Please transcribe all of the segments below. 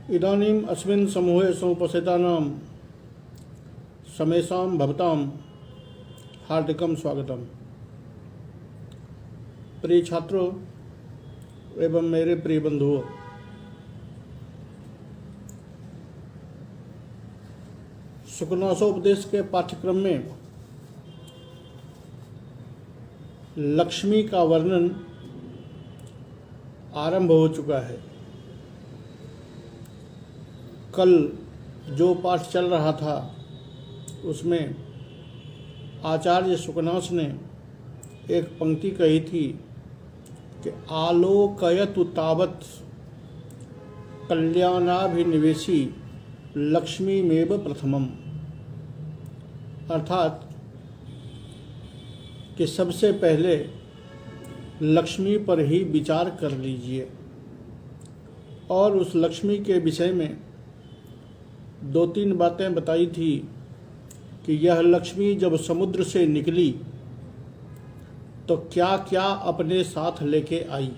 इदानीम् अस्मिन् समूहे समुपस्थितानां समेषां भवतां हार्दिकं स्वागतम्। प्रिय छात्रों एवं मेरे प्रिय बंधुओं, सुखनासोपदेश के पाठ्यक्रम में लक्ष्मी का वर्णन आरंभ हो चुका है। कल जो पाठ चल रहा था उसमें आचार्य सुकनास ने एक पंक्ति कही थी कि आलोकयतु तावत् कल्याणाभिनिवेशी लक्ष्मीमेव प्रथमम, अर्थात कि सबसे पहले लक्ष्मी पर ही विचार कर लीजिए। और उस लक्ष्मी के विषय में दो तीन बातें बताई थी कि यह लक्ष्मी जब समुद्र से निकली तो क्या क्या अपने साथ लेके आई।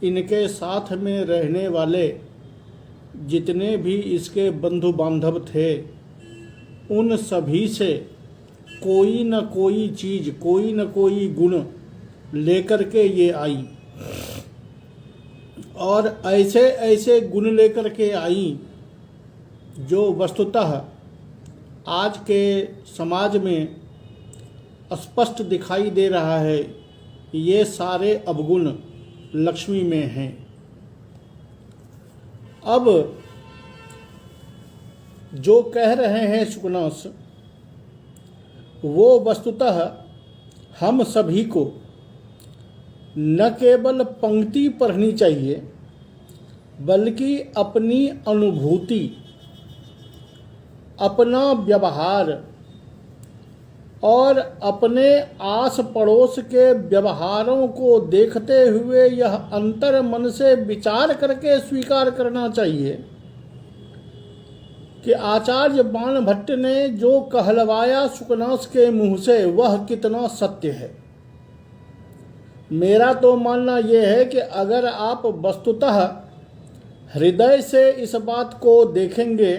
इनके साथ में रहने वाले जितने भी इसके बंधु बांधव थे उन सभी से कोई न कोई चीज़, कोई न कोई गुण लेकर के ये आई, और ऐसे ऐसे गुण लेकर के आई जो वस्तुतः आज के समाज में स्पष्ट दिखाई दे रहा है। ये सारे अवगुण लक्ष्मी में हैं। अब जो कह रहे हैं सुकनास, वो वस्तुतः हम सभी को न केवल पंक्ति पढ़नी चाहिए बल्कि अपनी अनुभूति, अपना व्यवहार और अपने आस पड़ोस के व्यवहारों को देखते हुए यह अंतर मन से विचार करके स्वीकार करना चाहिए कि आचार्य बाणभट्ट ने जो कहलवाया सुकनास के मुंह से वह कितना सत्य है। मेरा तो मानना यह है कि अगर आप वस्तुतः हृदय से इस बात को देखेंगे,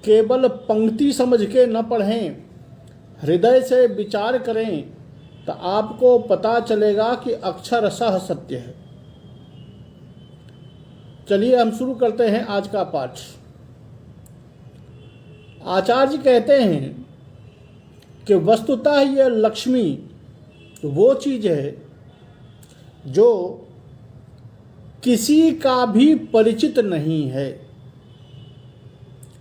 केवल पंक्ति समझ के न पढ़ें, हृदय से विचार करें, तो आपको पता चलेगा कि अक्षरशः सत्य है। चलिए हम शुरू करते हैं आज का पाठ। आचार्य कहते हैं कि वस्तुतः यह लक्ष्मी वो चीज है जो किसी का भी परिचित नहीं है,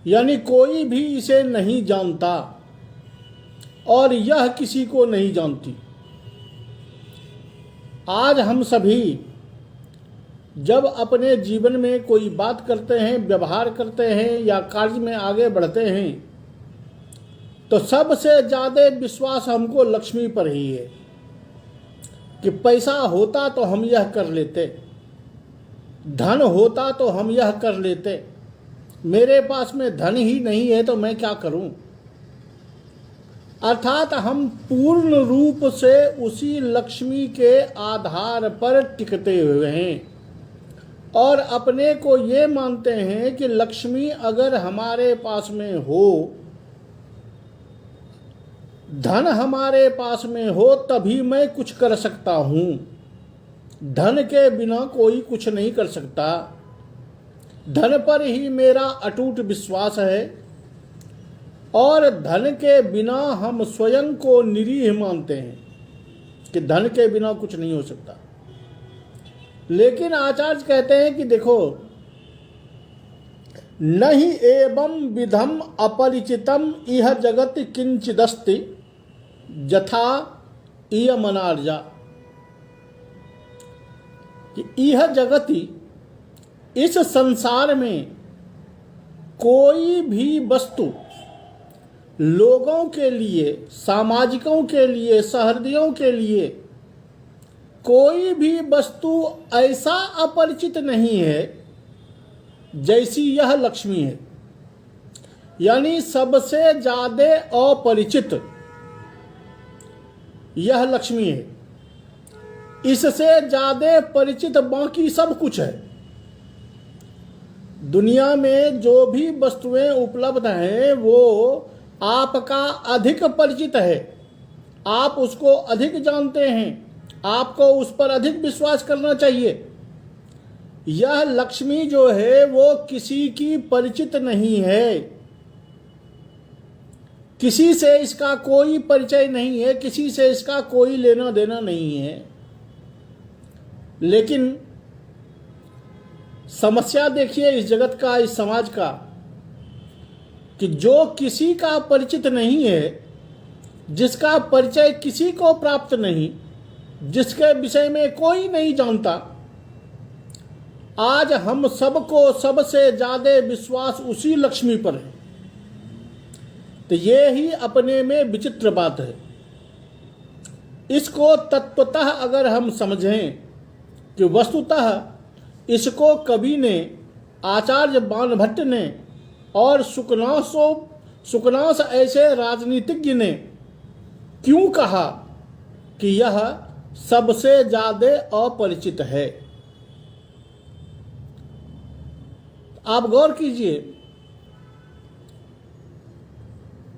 यानी कोई भी इसे नहीं जानता और यह किसी को नहीं जानती। आज हम सभी जब अपने जीवन में कोई बात करते हैं, व्यवहार करते हैं या कार्य में आगे बढ़ते हैं तो सबसे ज़्यादा विश्वास हमको लक्ष्मी पर ही है कि पैसा होता तो हम यह कर लेते, धन होता तो हम यह कर लेते, मेरे पास में धन ही नहीं है तो मैं क्या करूं। अर्थात हम पूर्ण रूप से उसी लक्ष्मी के आधार पर टिकते हुए हैं और अपने को ये मानते हैं कि लक्ष्मी अगर हमारे पास में हो, धन हमारे पास में हो, तभी मैं कुछ कर सकता हूं। धन के बिना कोई कुछ नहीं कर सकता। धन पर ही मेरा अटूट विश्वास है और धन के बिना हम स्वयं को निरीह मानते हैं कि धन के बिना कुछ नहीं हो सकता। लेकिन आचार्य कहते हैं कि देखो, नहीं एवं विधम अपरिचितम इह जगत किंचिदस्ति यथा इयमनार्जा, कि इह जगति, इस संसार में कोई भी वस्तु लोगों के लिए, सामाजिकों के लिए, सहृदयों के लिए कोई भी वस्तु ऐसा अपरिचित नहीं है जैसी यह लक्ष्मी है। यानी सबसे ज्यादा अपरिचित यह लक्ष्मी है, इससे ज्यादा परिचित बाकी सब कुछ है। दुनिया में जो भी वस्तुएं उपलब्ध हैं वो आपका अधिक परिचित है, आप उसको अधिक जानते हैं, आपको उस पर अधिक विश्वास करना चाहिए। यह लक्ष्मी जो है वो किसी की परिचित नहीं है, किसी से इसका कोई परिचय नहीं है, किसी से इसका कोई लेना देना नहीं है। लेकिन समस्या देखिए इस जगत का, इस समाज का, कि जो किसी का परिचित नहीं है, जिसका परिचय किसी को प्राप्त नहीं, जिसके विषय में कोई नहीं जानता, आज हम सबको सबसे ज्यादा विश्वास उसी लक्ष्मी पर है। तो ये ही अपने में विचित्र बात है। इसको तत्वतः अगर हम समझें कि वस्तुतः इसको कवि ने, आचार्य बाणभट्ट ने और सुकनास ऐसे राजनीतिज्ञ ने क्यों कहा कि यह सबसे ज्यादा अपरिचित है, आप गौर कीजिए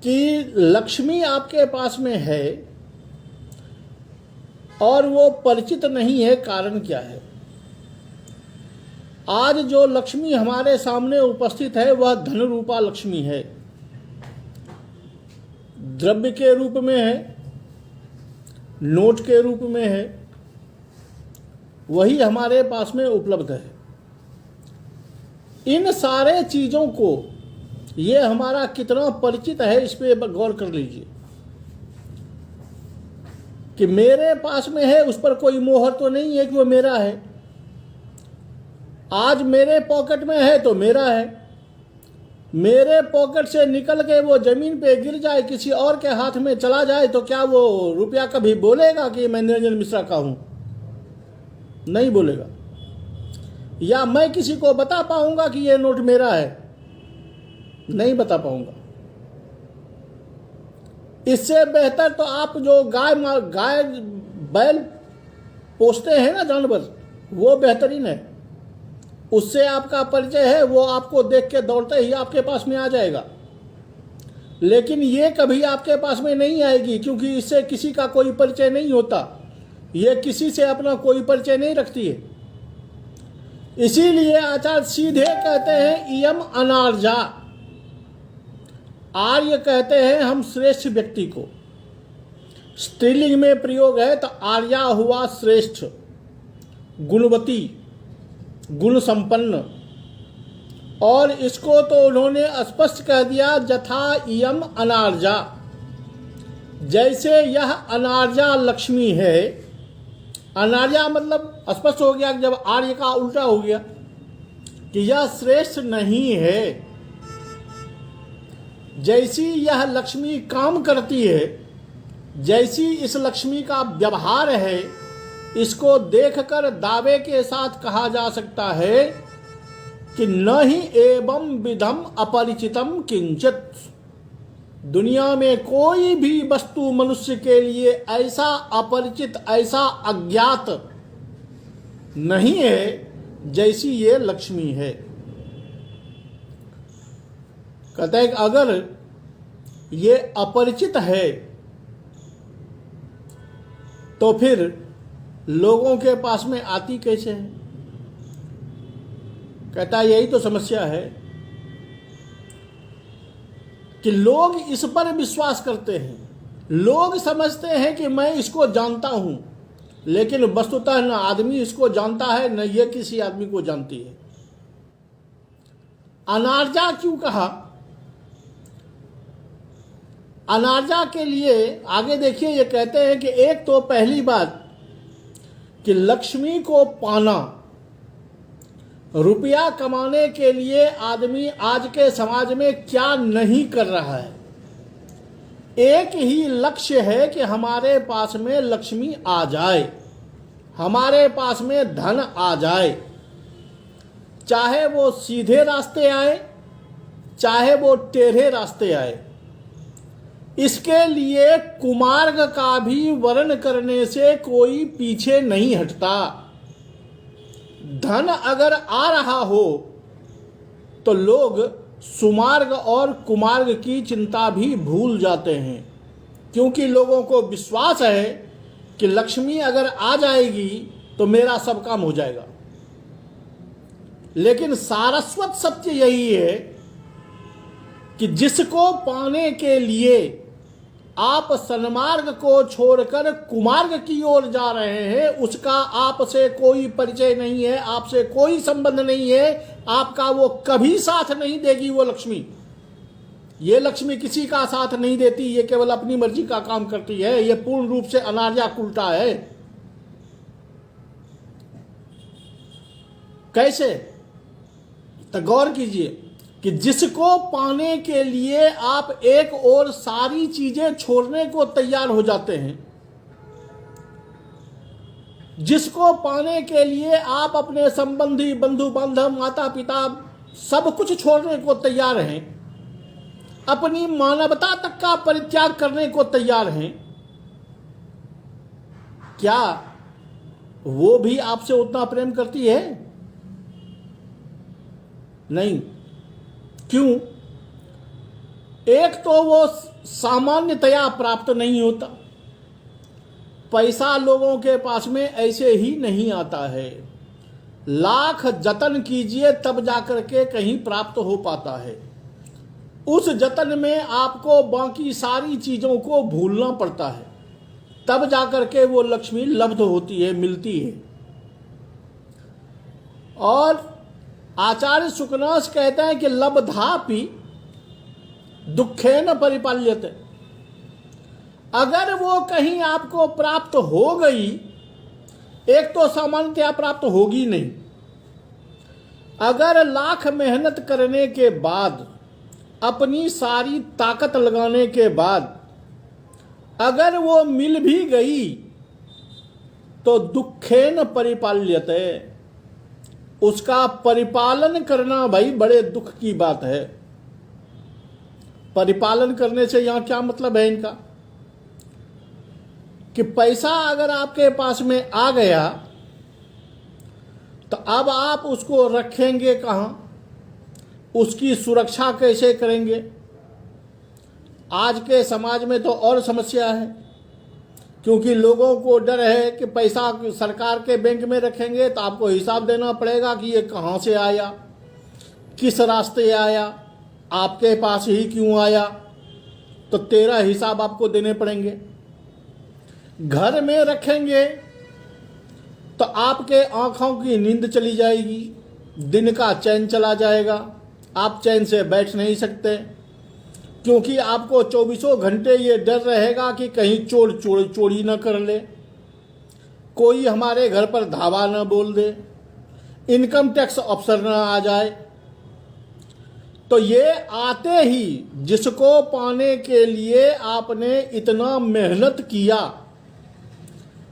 कि लक्ष्मी आपके पास में है और वो परिचित नहीं है। कारण क्या है? आज जो लक्ष्मी हमारे सामने उपस्थित है वह धन रूपा लक्ष्मी है, द्रव्य के रूप में है, नोट के रूप में है, वही हमारे पास में उपलब्ध है। इन सारे चीजों को ये हमारा कितना परिचित है, इस पे गौर कर लीजिए कि मेरे पास में है, उस पर कोई मोहर तो नहीं है कि वो मेरा है। आज मेरे पॉकेट में है तो मेरा है, मेरे पॉकेट से निकल के वो जमीन पे गिर जाए, किसी और के हाथ में चला जाए, तो क्या वो रुपया कभी बोलेगा कि मैं निरंजन मिश्रा का हूं? नहीं बोलेगा। या मैं किसी को बता पाऊंगा कि ये नोट मेरा है? नहीं बता पाऊंगा। इससे बेहतर तो आप जो गाय बैल पोसते हैं ना, जानवर, वो बेहतरीन है। उससे आपका परिचय है, वो आपको देख के दौड़ते ही आपके पास में आ जाएगा। लेकिन ये कभी आपके पास में नहीं आएगी, क्योंकि इससे किसी का कोई परिचय नहीं होता, ये किसी से अपना कोई परिचय नहीं रखती है। इसीलिए आचार्य सीधे कहते हैं इयम अनार्जा। आर्य कहते हैं हम श्रेष्ठ व्यक्ति को, स्त्रीलिंग में प्रयोग है तो आर्या हुआ श्रेष्ठ, गुणवती, गुण संपन्न। और इसको तो उन्होंने स्पष्ट कह दिया, जथा इयम अनार्जा, जैसे यह अनार्जा लक्ष्मी है। अनार्या मतलब स्पष्ट हो गया, जब आर्य का उल्टा हो गया कि यह श्रेष्ठ नहीं है। जैसी यह लक्ष्मी काम करती है, जैसी इस लक्ष्मी का व्यवहार है, इसको देखकर दावे के साथ कहा जा सकता है कि न ही एवं विधम अपरिचितम किंचित। दुनिया में कोई भी वस्तु मनुष्य के लिए ऐसा अपरिचित, ऐसा अज्ञात नहीं है जैसी ये लक्ष्मी है। कहते हैं कि अगर ये अपरिचित है तो फिर लोगों के पास में आती कैसे है? कहता है यही तो समस्या है कि लोग इस पर विश्वास करते हैं, लोग समझते हैं कि मैं इसको जानता हूं, लेकिन वस्तुतः न आदमी इसको जानता है, न ये किसी आदमी को जानती है। अनार्जा क्यों कहा? अनार्जा के लिए आगे देखिए, ये कहते हैं कि एक तो पहली बात कि लक्ष्मी को पाना, रुपया कमाने के लिए आदमी आज के समाज में क्या नहीं कर रहा है। एक ही लक्ष्य है कि हमारे पास में लक्ष्मी आ जाए, हमारे पास में धन आ जाए, चाहे वो सीधे रास्ते आए, चाहे वो टेढ़े रास्ते आए। इसके लिए कुमार्ग का भी वर्ण करने से कोई पीछे नहीं हटता। धन अगर आ रहा हो तो लोग सुमार्ग और कुमार्ग की चिंता भी भूल जाते हैं, क्योंकि लोगों को विश्वास है कि लक्ष्मी अगर आ जाएगी तो मेरा सब काम हो जाएगा। लेकिन सारस्वत सत्य यही है कि जिसको पाने के लिए आप सन्मार्ग को छोड़कर कुमार्ग की ओर जा रहे हैं, उसका आपसे कोई परिचय नहीं है, आपसे कोई संबंध नहीं है, आपका वो कभी साथ नहीं देगी वो लक्ष्मी। ये लक्ष्मी किसी का साथ नहीं देती, ये केवल अपनी मर्जी का काम करती है। ये पूर्ण रूप से अनार्या उल्टा है। कैसे? तो गौर कीजिए कि जिसको पाने के लिए आप एक और सारी चीजें छोड़ने को तैयार हो जाते हैं, जिसको पाने के लिए आप अपने संबंधी, बंधु बांधव, माता पिता सब कुछ छोड़ने को तैयार हैं, अपनी मानवता तक का परित्याग करने को तैयार हैं, क्या वो भी आपसे उतना प्रेम करती है? नहीं। क्यों? एक तो वो सामान्यतया प्राप्त नहीं होता, पैसा लोगों के पास में ऐसे ही नहीं आता है, लाख जतन कीजिए तब जाकर के कहीं प्राप्त हो पाता है। उस जतन में आपको बाकी सारी चीजों को भूलना पड़ता है, तब जाकर के वो लक्ष्मी लब्ध होती है, मिलती है। और आचार्य शुकनास कहते हैं कि लब्धापि दुखेन परिपाल्यते। अगर वो कहीं आपको प्राप्त हो गई, एक तो सामान्यतया प्राप्त होगी नहीं, अगर लाख मेहनत करने के बाद, अपनी सारी ताकत लगाने के बाद अगर वो मिल भी गई तो दुखेन परिपाल्यते, उसका परिपालन करना भाई बड़े दुख की बात है। परिपालन करने से यहां क्या मतलब है इनका? कि पैसा अगर आपके पास में आ गया तो अब आप उसको रखेंगे कहां, उसकी सुरक्षा कैसे करेंगे? आज के समाज में तो और समस्या है, क्योंकि लोगों को डर है कि पैसा सरकार के बैंक में रखेंगे तो आपको हिसाब देना पड़ेगा कि ये कहां से आया, किस रास्ते आया, आपके पास ही क्यों आया, तो 13 हिसाब आपको देने पड़ेंगे। घर में रखेंगे तो आपके आंखों की नींद चली जाएगी, दिन का चैन चला जाएगा, आप चैन से बैठ नहीं सकते, क्योंकि आपको 24 घंटे ये डर रहेगा कि कहीं चोरी न कर ले, कोई हमारे घर पर धावा न बोल दे, इनकम टैक्स अफसर न आ जाए। तो ये आते ही जिसको पाने के लिए आपने इतना मेहनत किया,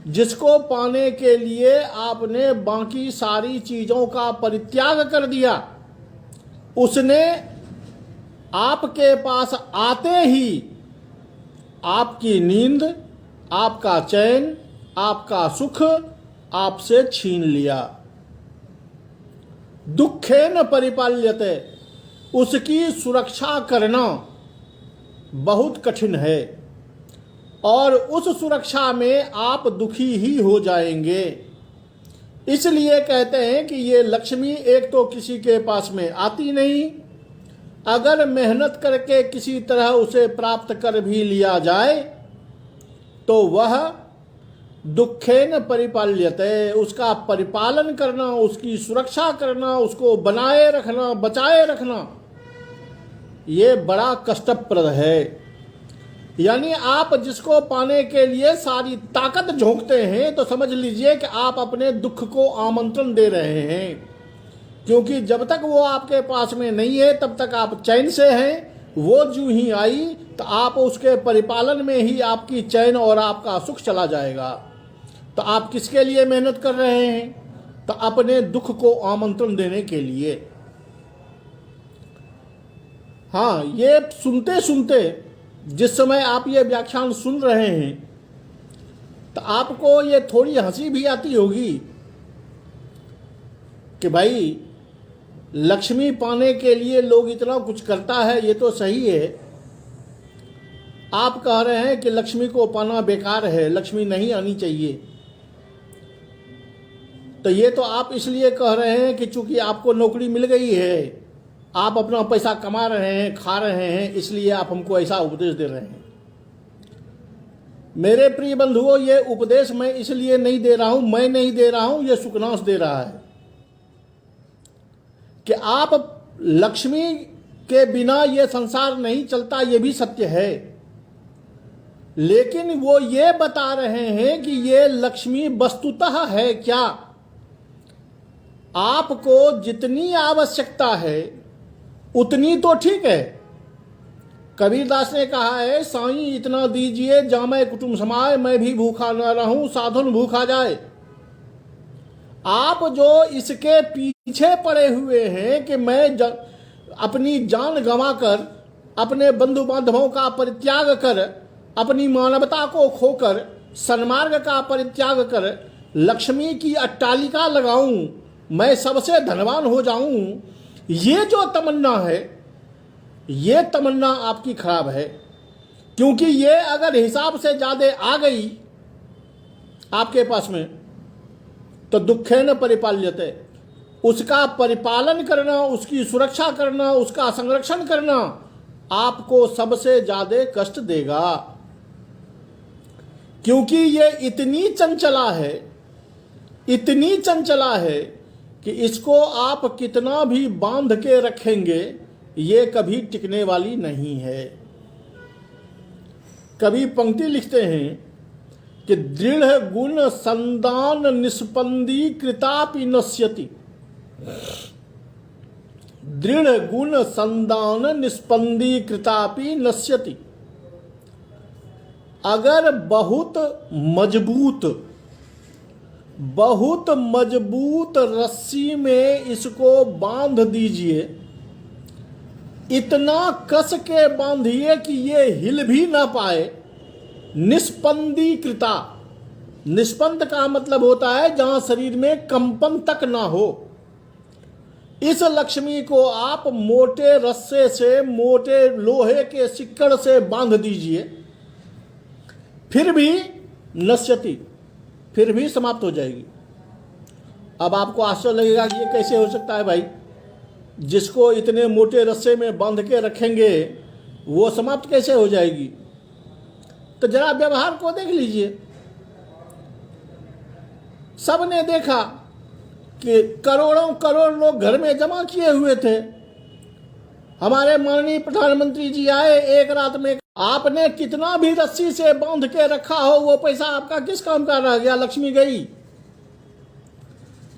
जिसको पाने के लिए आपने बाकी सारी चीजों का परित्याग कर दिया, उसने आपके पास आते ही आपकी नींद, आपका चैन, आपका सुख आपसे छीन लिया। दुखेन परिपाल्यते, उसकी सुरक्षा करना बहुत कठिन है और उस सुरक्षा में आप दुखी ही हो जाएंगे। इसलिए कहते हैं कि ये लक्ष्मी एक तो किसी के पास में आती नहीं, अगर मेहनत करके किसी तरह उसे प्राप्त कर भी लिया जाए तो वह दुखेन परिपाल्यते, उसका परिपालन करना, उसकी सुरक्षा करना, उसको बनाए रखना, बचाए रखना, ये बड़ा कष्टप्रद है। यानी आप जिसको पाने के लिए सारी ताकत झोंकते हैं तो समझ लीजिए कि आप अपने दुख को आमंत्रण दे रहे हैं, क्योंकि जब तक वो आपके पास में नहीं है तब तक आप चैन से हैं। वो जो ही आई तो आप उसके परिपालन में ही आपकी चैन और आपका सुख चला जाएगा। तो आप किसके लिए मेहनत कर रहे हैं? तो अपने दुख को आमंत्रण देने के लिए। हाँ, ये सुनते सुनते जिस समय आप ये व्याख्यान सुन रहे हैं तो आपको ये थोड़ी हंसी भी आती होगी कि भाई लक्ष्मी पाने के लिए लोग इतना कुछ करता है, ये तो सही है। आप कह रहे हैं कि लक्ष्मी को पाना बेकार है, लक्ष्मी नहीं आनी चाहिए, तो ये तो आप इसलिए कह रहे हैं कि चूंकि आपको नौकरी मिल गई है, आप अपना पैसा कमा रहे हैं, खा रहे हैं, इसलिए आप हमको ऐसा उपदेश दे रहे हैं। मेरे प्रिय बंधुओं, ये उपदेश मैं इसलिए नहीं दे रहा हूं, मैं नहीं दे रहा हूं, ये सुकनास दे रहा है कि आप लक्ष्मी के बिना ये संसार नहीं चलता, ये भी सत्य है। लेकिन वो ये बता रहे हैं कि ये लक्ष्मी वस्तुतः है क्या। आपको जितनी आवश्यकता है उतनी तो ठीक है। कबीरदास ने कहा है, साईं इतना दीजिए जामै कुटुंब समाए, मैं भी भूखा न रहूं साधुन भूखा जाए। आप जो इसके पीछे पड़े हुए हैं कि मैं अपनी जान गंवाकर, अपने बंधु बांधवों का परित्याग कर, अपनी मानवता को खोकर, सन्मार्ग का परित्याग कर लक्ष्मी की अट्टालिका लगाऊं, मैं सबसे धनवान हो जाऊं, ये जो तमन्ना है, ये तमन्ना आपकी खराब है। क्योंकि ये अगर हिसाब से ज्यादा आ गई आपके पास में तो दुखेन परिपाल्यते, उसका परिपालन करना, उसकी सुरक्षा करना, उसका संरक्षण करना आपको सबसे ज्यादा कष्ट देगा। क्योंकि ये इतनी चंचला है, इतनी चंचला है कि इसको आप कितना भी बांध के रखेंगे ये कभी टिकने वाली नहीं है। कभी पंक्ति लिखते हैं कि दृढ़ गुण संदान निष्पंदी कृतापि नश्यति, दृढ़ गुण संदान निष्पंदी कृतापि नश्यति। अगर बहुत मजबूत रस्सी में इसको बांध दीजिए, इतना कस के बांधिए कि ये हिल भी ना पाए। निष्पंदी कृता, निष्पंद का मतलब होता है जहां शरीर में कंपन तक ना हो। इस लक्ष्मी को आप मोटे रस्से से, मोटे लोहे के सिक्कड़ से बांध दीजिए, फिर भी नश्यति, फिर भी समाप्त हो जाएगी। अब आपको आश्चर्य लगेगा कि ये कैसे हो सकता है भाई, जिसको इतने मोटे रस्से में बांध के रखेंगे वो समाप्त कैसे हो जाएगी। तो जरा व्यवहार को देख लीजिए। सबने देखा कि करोड़ों करोड़ लोग घर में जमा किए हुए थे। हमारे माननीय प्रधानमंत्री जी आए एक रात में, आपने कितना भी रस्सी से बांध के रखा हो वो पैसा आपका किस काम का रह गया, लक्ष्मी गई।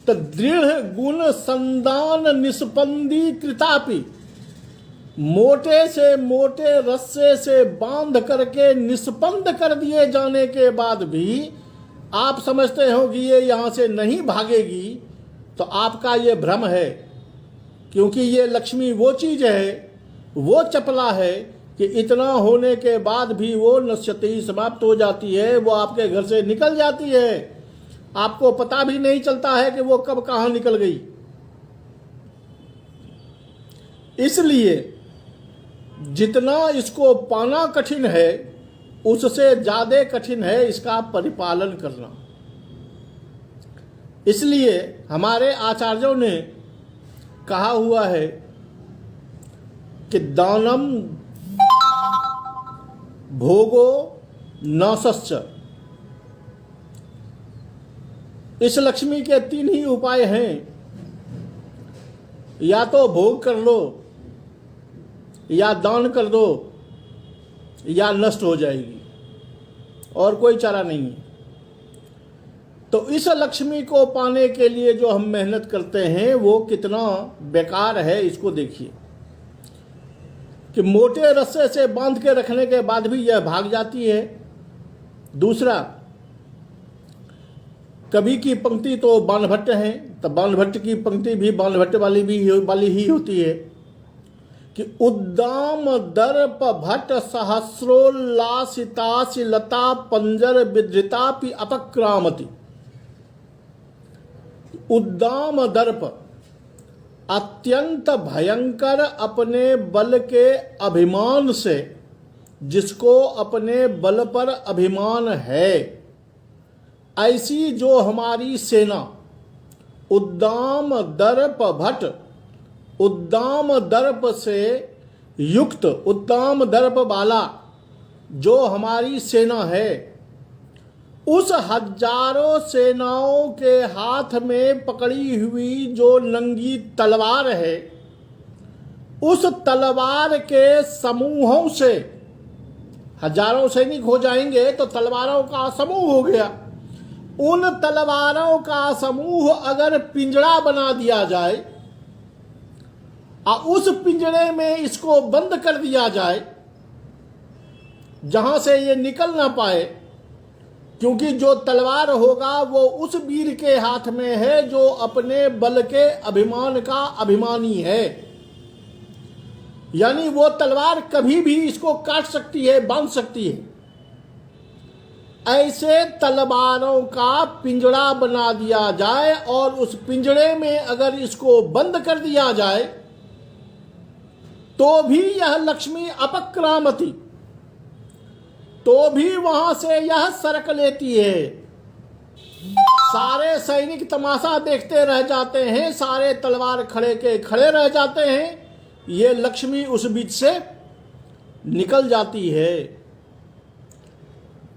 तो दृढ़ गुण संदान निष्पंदी कृतापि, मोटे से मोटे रस्से से बांध करके निष्पंद कर दिए जाने के बाद भी आप समझते हो कि ये यहां से नहीं भागेगी, तो आपका ये भ्रम है। क्योंकि ये लक्ष्मी वो चीज है, वो चपला है कि इतना होने के बाद भी वो नश्यति, समाप्त हो जाती है, वो आपके घर से निकल जाती है। आपको पता भी नहीं चलता है कि वो कब कहां निकल गई। इसलिए जितना इसको पाना कठिन है उससे ज्यादा कठिन है इसका परिपालन करना। इसलिए हमारे आचार्यों ने कहा हुआ है कि दानम भोगो नासश्च। इस लक्ष्मी के तीन ही उपाय हैं, या तो भोग कर लो, या दान कर दो, या नष्ट हो जाएगी, और कोई चारा नहीं है। तो इस लक्ष्मी को पाने के लिए जो हम मेहनत करते हैं वो कितना बेकार है, इसको देखिए कि मोटे रस्से से बांध के रखने के बाद भी यह भाग जाती है। दूसरा, कवि की पंक्ति तो बाणभट्ट है, तो बाणभट्ट की पंक्ति भी बाणभट्ट वाली ही होती है कि उद्दाम दर्प भट्ट सहस्रोल्लासितासि लता पंजर विधृतापि अपक्रामति। उद्दाम दर्प, अत्यंत भयंकर अपने बल के अभिमान से, जिसको अपने बल पर अभिमान है, ऐसी जो हमारी सेना उद्दाम दर्प भट, उद्दाम दर्प से युक्त, उद्दाम दर्प वाला जो हमारी सेना है, उस हजारों सेनाओं के हाथ में पकड़ी हुई जो नंगी तलवार है, उस तलवार के समूहों से, हजारों सैनिक हो जाएंगे तो तलवारों का समूह हो गया, उन तलवारों का समूह अगर पिंजड़ा बना दिया जाए और उस पिंजड़े में इसको बंद कर दिया जाए, जहां से ये निकल ना पाए, क्योंकि जो तलवार होगा वो उस वीर के हाथ में है जो अपने बल के अभिमान का अभिमानी है। यानी वो तलवार कभी भी इसको काट सकती है, बांध सकती है। ऐसे तलवारों का पिंजड़ा बना दिया जाए और उस पिंजड़े में अगर इसको बंद कर दिया जाए तो भी यह लक्ष्मी अपक्रामती, तो भी वहां से यह सरक लेती है। सारे सैनिक तमाशा देखते रह जाते हैं, सारे तलवार खड़े के खड़े रह जाते हैं, ये लक्ष्मी उस बीच से निकल जाती है।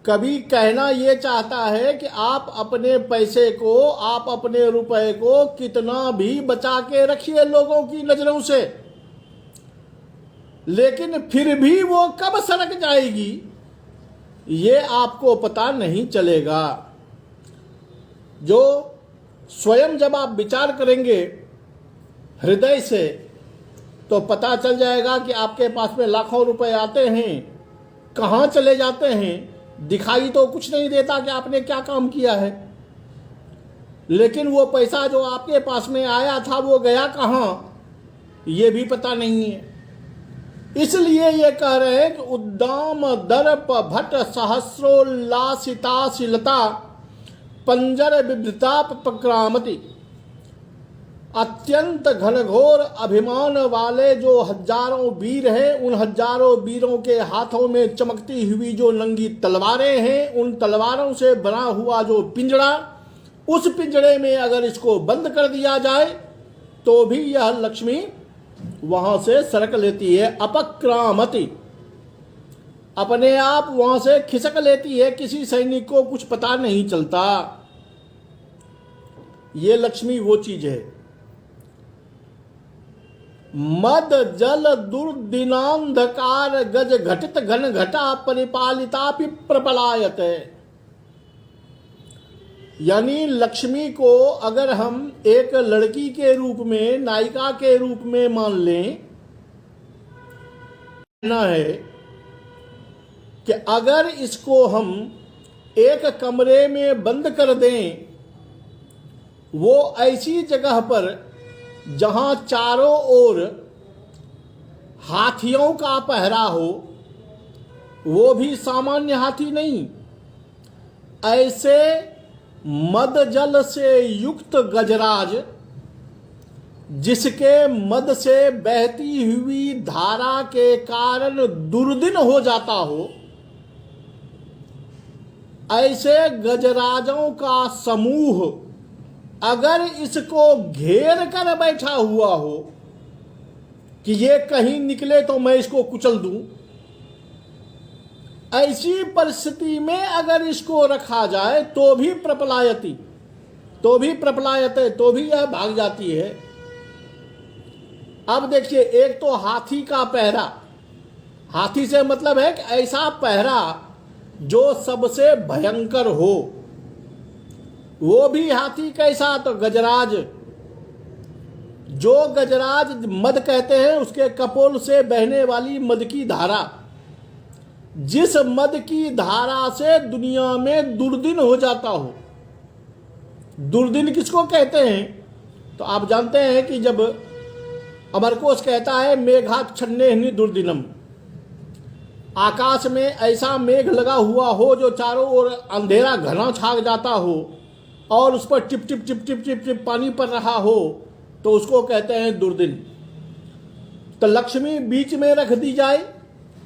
कभी कहना ये चाहता है कि आप अपने पैसे को, आप अपने रुपए को कितना भी बचा के रखिए लोगों की नजरों से, लेकिन फिर भी वो कब सरक जाएगी ये आपको पता नहीं चलेगा। जो स्वयं जब आप विचार करेंगे हृदय से तो पता चल जाएगा कि आपके पास में लाखों रुपए आते हैं, कहाँ चले जाते हैं, दिखाई तो कुछ नहीं देता कि आपने क्या काम किया है, लेकिन वो पैसा जो आपके पास में आया था वो गया कहाँ ये भी पता नहीं है। इसलिए ये कह रहे हैं कि उद्दाम दर्प भट सहस्रोल्लासिताशिलता पंजर विभृता पक्रामति। अत्यंत घनघोर अभिमान वाले जो हजारों वीर हैं, उन हजारों वीरों के हाथों में चमकती हुई जो नंगी तलवारें हैं, उन तलवारों से बना हुआ जो पिंजड़ा, उस पिंजड़े में अगर इसको बंद कर दिया जाए तो भी यह लक्ष्मी वहां से सरक लेती है। अपक्रामति, अपने आप वहां से खिसक लेती है, किसी सैनिक को कुछ पता नहीं चलता। ये लक्ष्मी वो चीज है। मद जल दुर्दिनांधकार गज घटित घन घटा परिपालिता प्रपलायत है। यानी लक्ष्मी को अगर हम एक लड़की के रूप में, नायिका के रूप में मान लें, ना है कि अगर इसको हम एक कमरे में बंद कर दें, वो ऐसी जगह पर जहां चारों ओर हाथियों का पहरा हो, वो भी सामान्य हाथी नहीं, ऐसे मद जल से युक्त गजराज, जिसके मद से बहती हुई धारा के कारण दुर्दिन हो जाता हो, ऐसे गजराजों का समूह अगर इसको घेर कर बैठा हुआ हो कि ये कहीं निकले तो मैं इसको कुचल दूं, ऐसी परिस्थिति में अगर इसको रखा जाए तो भी प्रपलायती, तो भी प्रपलायते, तो भी यह भाग जाती है। अब देखिए, एक तो हाथी का पहरा, हाथी से मतलब है कि ऐसा पहरा जो सबसे भयंकर हो, वो भी हाथी कैसा, तो गजराज, जो गजराज मद कहते हैं उसके कपोल से बहने वाली मद की धारा, जिस मद की धारा से दुनिया में दुर्दिन हो जाता हो। दुर्दिन किसको कहते हैं तो आप जानते हैं कि जब अमरकोश कहता है मेघाच्छन्ने दुर्दिनम, आकाश में ऐसा मेघ लगा हुआ हो जो चारों ओर अंधेरा घना छा जाता हो और उस पर tip tip tip tip tip tip पानी पड़ रहा हो, तो उसको कहते हैं दुर्दिन। तो लक्ष्मी बीच में रख दी जाए,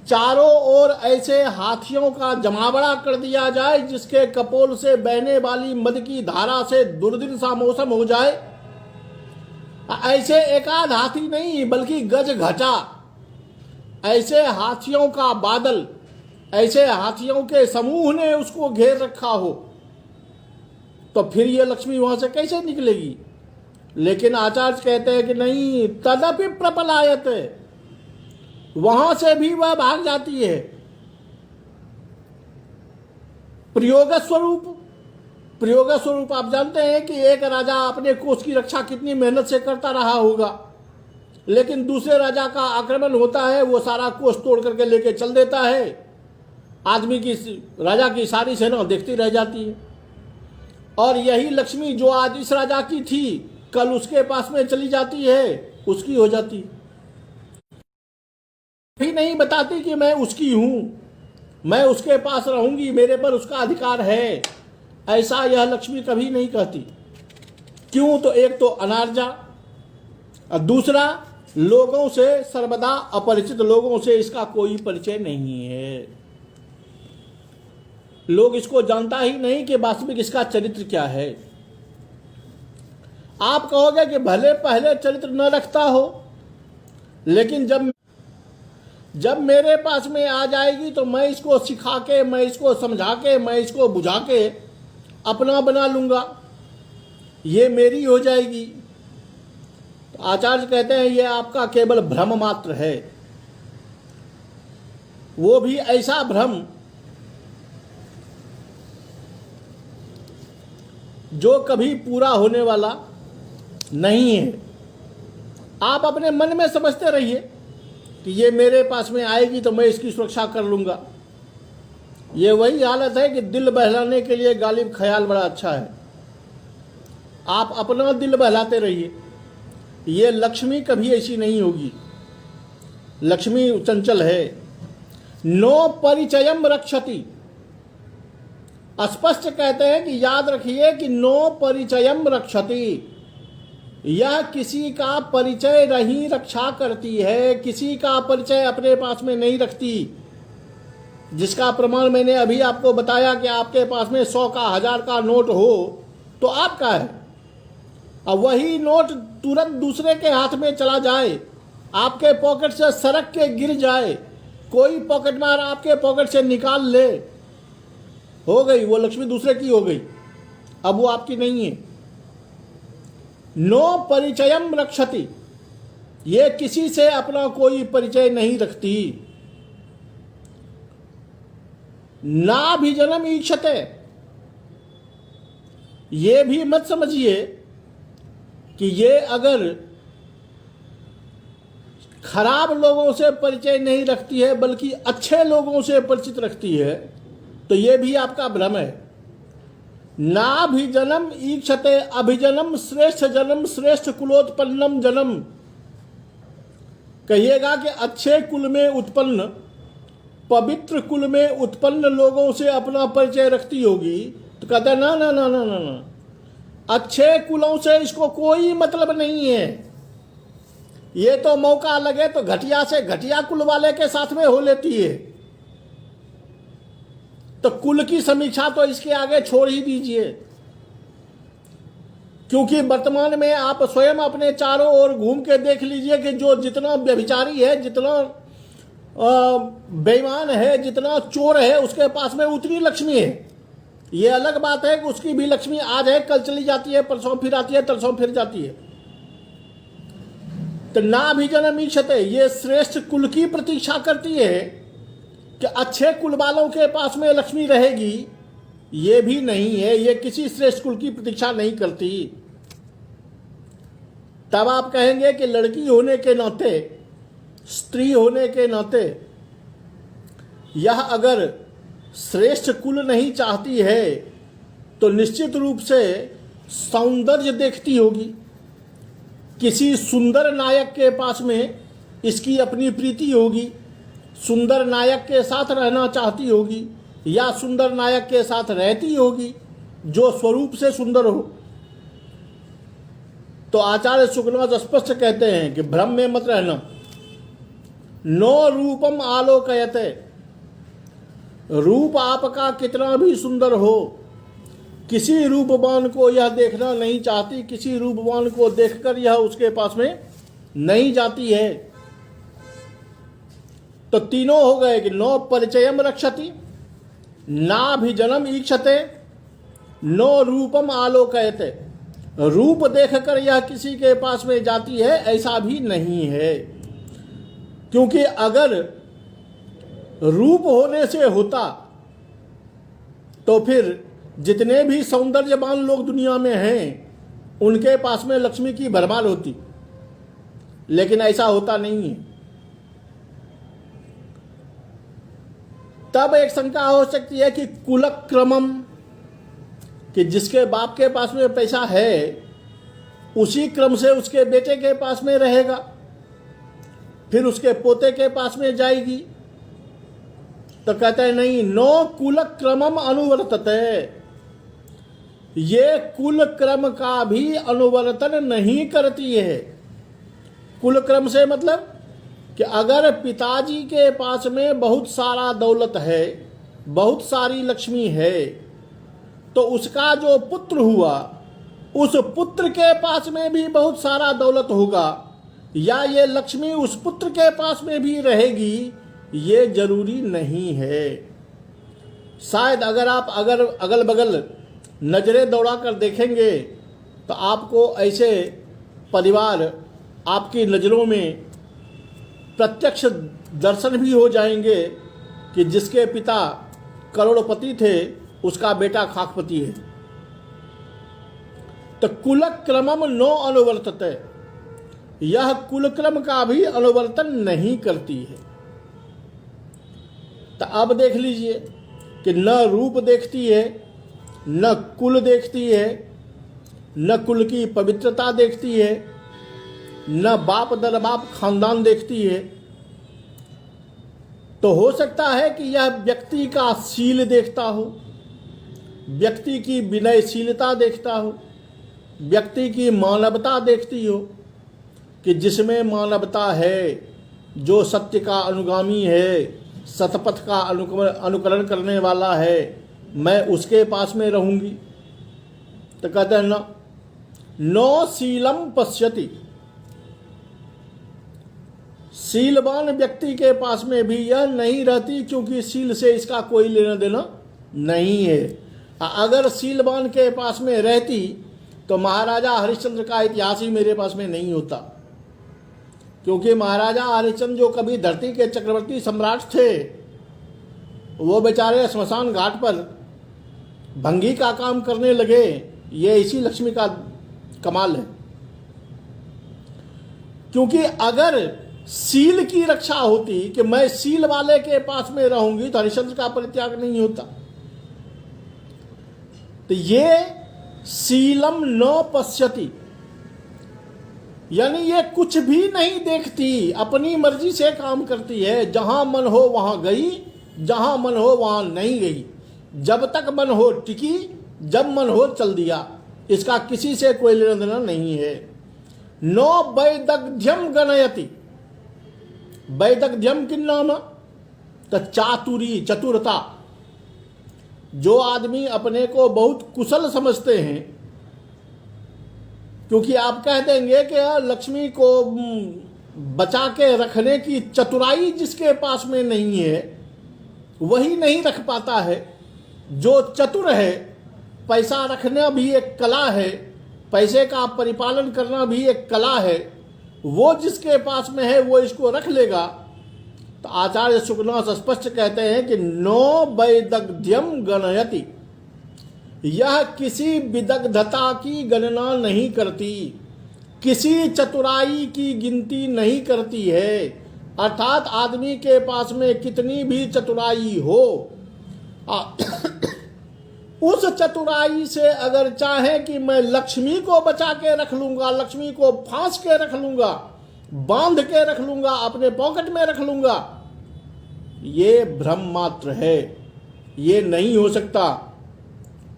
चारों ओर ऐसे हाथियों का जमावड़ा कर दिया जाए जिसके कपोल से बहने वाली मद की धारा से दुर्दिन सा मौसम हो जाए। ऐसे एकाध हाथी नहीं बल्कि गज घटा, ऐसे हाथियों का बादल, ऐसे हाथियों के समूह ने उसको घेर रखा हो, तो फिर ये लक्ष्मी वहां से कैसे निकलेगी? लेकिन आचार्य कहते हैं कि नहीं, तदपि प्रपलायत, वहां से भी वह भाग जाती है। प्रयोग स्वरूप आप जानते हैं कि एक राजा अपने कोष की रक्षा कितनी मेहनत से करता रहा होगा, लेकिन दूसरे राजा का आक्रमण होता है, वो सारा कोष तोड़ करके लेके चल देता है। आदमी की, राजा की सारी सेना देखती रह जाती है। और यही लक्ष्मी जो आज इस राजा की थी, कल उसके पास में चली जाती है, उसकी हो जाती है। भी नहीं बताती कि मैं उसकी हूं, मैं उसके पास रहूंगी, मेरे पर उसका अधिकार है, ऐसा यह लक्ष्मी कभी नहीं कहती। क्यों? तो एक तो अनार्जा, और दूसरा लोगों से सर्वदा अपरिचित लोगों से इसका कोई परिचय नहीं है। लोग इसको जानता ही नहीं कि वास्तविक इसका चरित्र क्या है। आप कहोगे कि भले पहले चरित्र न रखता हो, लेकिन जब मेरे पास में आ जाएगी तो मैं इसको सिखा के, मैं इसको समझा के, मैं इसको बुझा के अपना बना लूंगा, ये मेरी हो जाएगी। तो आचार्य कहते हैं ये आपका केवल भ्रम मात्र है, वो भी ऐसा भ्रम जो कभी पूरा होने वाला नहीं है। आप अपने मन में समझते रहिए कि ये मेरे पास में आएगी तो मैं इसकी सुरक्षा कर लूंगा। ये वही हालत है कि दिल बहलाने के लिए गालिब ख्याल बड़ा अच्छा है। आप अपना दिल बहलाते रहिए। ये लक्ष्मी कभी ऐसी नहीं होगी। लक्ष्मी चंचल है। नो परिचयम रक्षति, स्पष्ट कहते हैं कि याद रखिए कि नो परिचयम रक्षति, यह किसी का परिचय नहीं रक्षा करती है, किसी का परिचय अपने पास में नहीं रखती। जिसका प्रमाण मैंने अभी आपको बताया कि आपके पास में 100 का 1000 का नोट हो तो आपका है, अब वही नोट तुरंत दूसरे के हाथ में चला जाए, आपके पॉकेट से सरक के गिर जाए, कोई पॉकेट मार आपके पॉकेट से निकाल ले, हो गई वो लक्ष्मी दूसरे की हो गई, अब वो आपकी नहीं है। नो परिचयम रक्षति, ये किसी से अपना कोई परिचय नहीं रखती। ना भी जन्म ईक्षते, ये भी मत समझिए कि ये अगर खराब लोगों से परिचय नहीं रखती है बल्कि अच्छे लोगों से परिचित रखती है, तो ये भी आपका भ्रम है। ना भी जन्म ईक्षते अभिजनम श्रेष्ठ जन्म श्रेष्ठ कुलोत्पन्नम जन्म, कहिएगा कि अच्छे कुल में उत्पन्न, पवित्र कुल में उत्पन्न लोगों से अपना परिचय रखती होगी, तो कहते हैं ना ना ना ना ना ना, अच्छे कुलों से इसको कोई मतलब नहीं है। ये तो मौका लगे तो घटिया से घटिया कुल वाले के साथ में हो लेती है, तो कुल की समीक्षा तो इसके आगे छोड़ ही दीजिए। क्योंकि वर्तमान में आप स्वयं अपने चारों ओर घूम के देख लीजिए कि जो जितना व्यभिचारी है, जितना बेईमान है, जितना चोर है, उसके पास में उतनी लक्ष्मी है। ये अलग बात है कि उसकी भी लक्ष्मी आज है, कल चली जाती है, परसों फिर आती है, तरसों फिर जाती है। तो ना भी जन्म ईक्षते, ये श्रेष्ठ कुल की प्रतीक्षा करती है कि अच्छे कुल वालों के पास में लक्ष्मी रहेगी, ये भी नहीं है। ये किसी श्रेष्ठ कुल की प्रतीक्षा नहीं करती। तब आप कहेंगे कि लड़की होने के नाते, स्त्री होने के नाते, यह अगर श्रेष्ठ कुल नहीं चाहती है तो निश्चित रूप से सौंदर्य देखती होगी। किसी सुंदर नायक के पास में इसकी अपनी प्रीति होगी, सुंदर नायक के साथ रहना चाहती होगी, या सुंदर नायक के साथ रहती होगी जो स्वरूप से सुंदर हो। तो आचार्य शुक्लवंश स्पष्ट कहते हैं कि भ्रम में मत रहना। नो रूपम आलोकयते, रूप आपका कितना भी सुंदर हो, किसी रूपवान को यह देखना नहीं चाहती, किसी रूपवान को देखकर यह उसके पास में नहीं जाती है। तो तीनों हो गए कि नो परिचयम रक्षति, ना भी जन्म ईक्षते, नो रूपम आलोकयते, रूप देखकर यह किसी के पास में जाती है ऐसा भी नहीं है। क्योंकि अगर रूप होने से होता तो फिर जितने भी सौंदर्यवान लोग दुनिया में हैं उनके पास में लक्ष्मी की भरमार होती, लेकिन ऐसा होता नहीं है। तब एक शंका हो सकती है कि कुलक्रमम, कि जिसके बाप के पास में पैसा है उसी क्रम से उसके बेटे के पास में रहेगा, फिर उसके पोते के पास में जाएगी। तो कहते हैं नहीं, नो कुल क्रमम अनुवर्तते, ये कुल क्रम का भी अनुवर्तन नहीं करती है। कुल क्रम से मतलब कि अगर पिताजी के पास में बहुत सारा दौलत है, बहुत सारी लक्ष्मी है, तो उसका जो पुत्र हुआ उस पुत्र के पास में भी बहुत सारा दौलत होगा, या ये लक्ष्मी उस पुत्र के पास में भी रहेगी, ये जरूरी नहीं है। शायद अगर आप अगल बगल नजरें दौड़ा कर देखेंगे तो आपको ऐसे परिवार आपकी नज़रों में प्रत्यक्ष दर्शन भी हो जाएंगे कि जिसके पिता करोड़पति थे उसका बेटा खाकपति है। तो कुलक्रमम नो अनुवर्तते, यह कुलक्रम का भी अनुवर्तन नहीं करती है। तो अब देख लीजिए कि न रूप देखती है, न कुल देखती है, न कुल की पवित्रता देखती है, न बाप दर बाप खानदान देखती है। तो हो सकता है कि यह व्यक्ति का शील देखता हो, व्यक्ति की विनयशीलता देखता हो, व्यक्ति की मानवता देखती हो, कि जिसमें मानवता है, जो सत्य का अनुगामी है, सतपथ का अनुकरण करने वाला है, मैं उसके पास में रहूंगी। तो कहते हैं ना, नो शीलम पश्यति, शीलवान व्यक्ति के पास में भी यह नहीं रहती, क्योंकि शील से इसका कोई लेना देना नहीं है। अगर शीलवान के पास में रहती तो महाराजा हरिश्चंद्र का इतिहास ही मेरे पास में नहीं होता। क्योंकि महाराजा हरिश्चंद्र जो कभी धरती के चक्रवर्ती सम्राट थे, वो बेचारे स्मशान घाट पर भंगी का काम करने लगे। ये इसी लक्ष्मी का कमाल है। क्योंकि अगर शील की रक्षा होती कि मैं शील वाले के पास में रहूंगी, तो हरिश्चंद्र का परित्याग नहीं होता। तो ये शीलम न पश्यति, यानी ये कुछ भी नहीं देखती, अपनी मर्जी से काम करती है। जहां मन हो वहां गई, जहां मन हो वहां नहीं गई, जब तक मन हो टिकी, जब मन हो चल दिया। इसका किसी से कोई लेना देना नहीं है। नो वैदग्ध्यम गणयति, वैदग्ध्यम किन नाम, तो चातुरी, चतुरता। जो आदमी अपने को बहुत कुशल समझते हैं, क्योंकि आप कह देंगे कि लक्ष्मी को बचा के रखने की चतुराई जिसके पास में नहीं है वही नहीं रख पाता है। जो चतुर है, पैसा रखना भी एक कला है, पैसे का परिपालन करना भी एक कला है, वो जिसके पास में है वो इसको रख लेगा। तो आचार्य शुक्लवंश स्पष्ट कहते हैं कि नो वैदग्ध्यम गणयति, यह किसी विदग्धता की गणना नहीं करती, किसी चतुराई की गिनती नहीं करती है। अर्थात आदमी के पास में कितनी भी चतुराई हो, उस चतुराई से अगर चाहे कि मैं लक्ष्मी को बचा के रख लूंगा, लक्ष्मी को फांस के रख लूंगा, बांध के रख लूंगा, अपने पॉकेट में रख लूंगा, ये भ्रम मात्र है, ये नहीं हो सकता।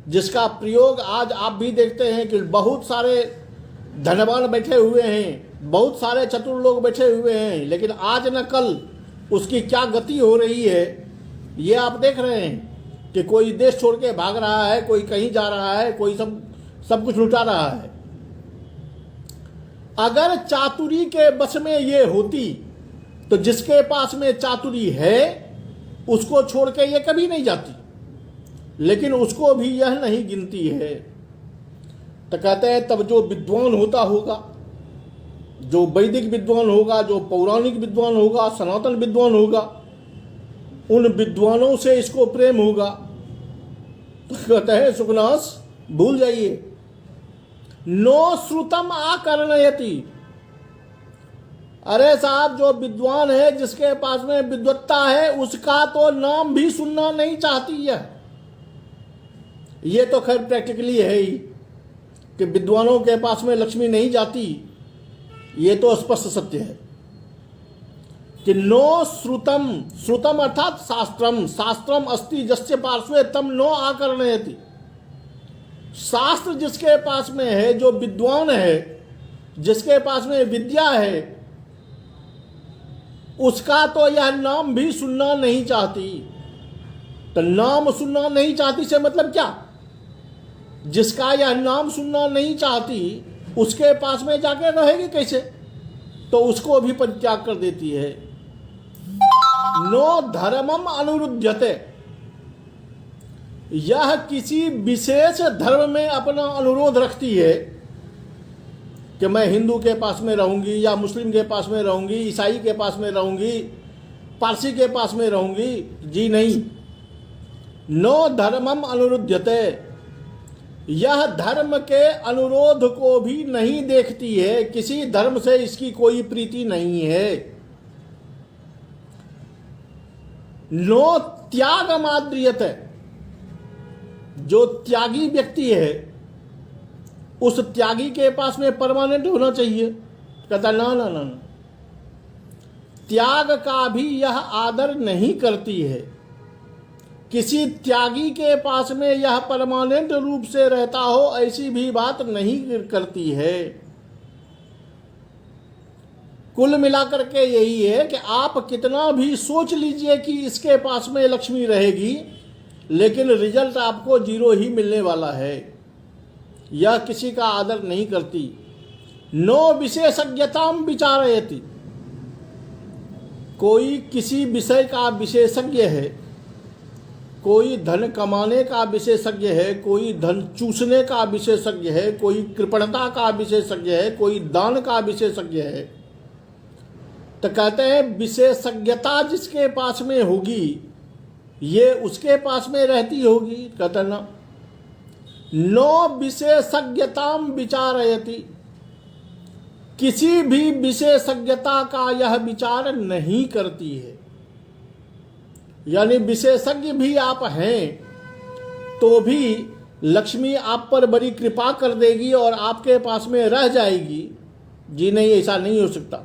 जिसका प्रयोग आज आप भी देखते हैं कि बहुत सारे धनवान बैठे हुए हैं, बहुत सारे चतुर लोग बैठे हुए हैं, लेकिन आज न कल उसकी क्या गति हो रही है ये आप देख रहे हैं कि कोई देश छोड़ के भाग रहा है, कोई कहीं जा रहा है, कोई सब कुछ लुटा रहा है। अगर चातुरी के बस में ये होती तो जिसके पास में चातुरी है उसको छोड़ के ये कभी नहीं जाती, लेकिन उसको भी यह नहीं गिनती है। तो कहते हैं तब जो विद्वान होता होगा, जो वैदिक विद्वान होगा, जो पौराणिक विद्वान होगा, सनातन विद्वान होगा, उन विद्वानों से इसको प्रेम होगा। तो कहते हैं सुखनास भूल जाइए, नो श्रुतम आकर्णयति। अरे साहब, जो विद्वान है, जिसके पास में विद्वत्ता है, उसका तो नाम भी सुनना नहीं चाहती है। ये तो खैर प्रैक्टिकली है ही कि विद्वानों के पास में लक्ष्मी नहीं जाती, ये तो स्पष्ट सत्य है कि नो श्रुतम, श्रुतम अर्थात शास्त्रम, शास्त्रम अस्ति जस्य पार्श्वे तम नो आकर्णयति। शास्त्र जिसके पास में है, जो विद्वान है, जिसके पास में विद्या है, उसका तो यह नाम भी सुनना नहीं चाहती। तो नाम सुनना नहीं चाहती से मतलब क्या? जिसका यह नाम सुनना नहीं चाहती उसके पास में जाकर रहेगी कैसे? तो उसको भी परित्याग कर देती है। नो धर्मम अनुरुध्यते, यह किसी विशेष धर्म में अपना अनुरोध रखती है कि मैं हिंदू के पास में रहूंगी, या मुस्लिम के पास में रहूंगी, ईसाई के पास में रहूंगी, पारसी के पास में रहूंगी। जी नहीं, नो धर्मम अनुरुध्यते, यह धर्म के अनुरोध को भी नहीं देखती है, किसी धर्म से इसकी कोई प्रीति नहीं है। नो त्याग माद्रियते, जो त्यागी व्यक्ति है उस त्यागी के पास में परमानेंट होना चाहिए। कहता ना ना ना ना, त्याग का भी यह आदर नहीं करती है। किसी त्यागी के पास में यह परमानेंट रूप से रहता हो ऐसी भी बात नहीं करती है। कुल मिलाकर के यही है कि आप कितना भी सोच लीजिए कि इसके पास में लक्ष्मी रहेगी, लेकिन रिजल्ट आपको 0 ही मिलने वाला है। यह किसी का आदर नहीं करती। नो विशेषज्ञताम विचारयति, कोई किसी विषय का विशेषज्ञ है, कोई धन कमाने का विशेषज्ञ है, कोई धन चूसने का विशेषज्ञ है, कोई कृपणता का विशेषज्ञ है, कोई दान का विशेषज्ञ है। तो कहते हैं विशेषज्ञता जिसके पास में होगी ये उसके पास में रहती होगी। कहते ना, नो विशेषज्ञताम विचारयति, किसी भी विशेषज्ञता का यह विचार नहीं करती है। यानी विशेषज्ञ भी आप हैं तो भी लक्ष्मी आप पर बड़ी कृपा कर देगी और आपके पास में रह जाएगी। जी नहीं, ऐसा नहीं हो सकता।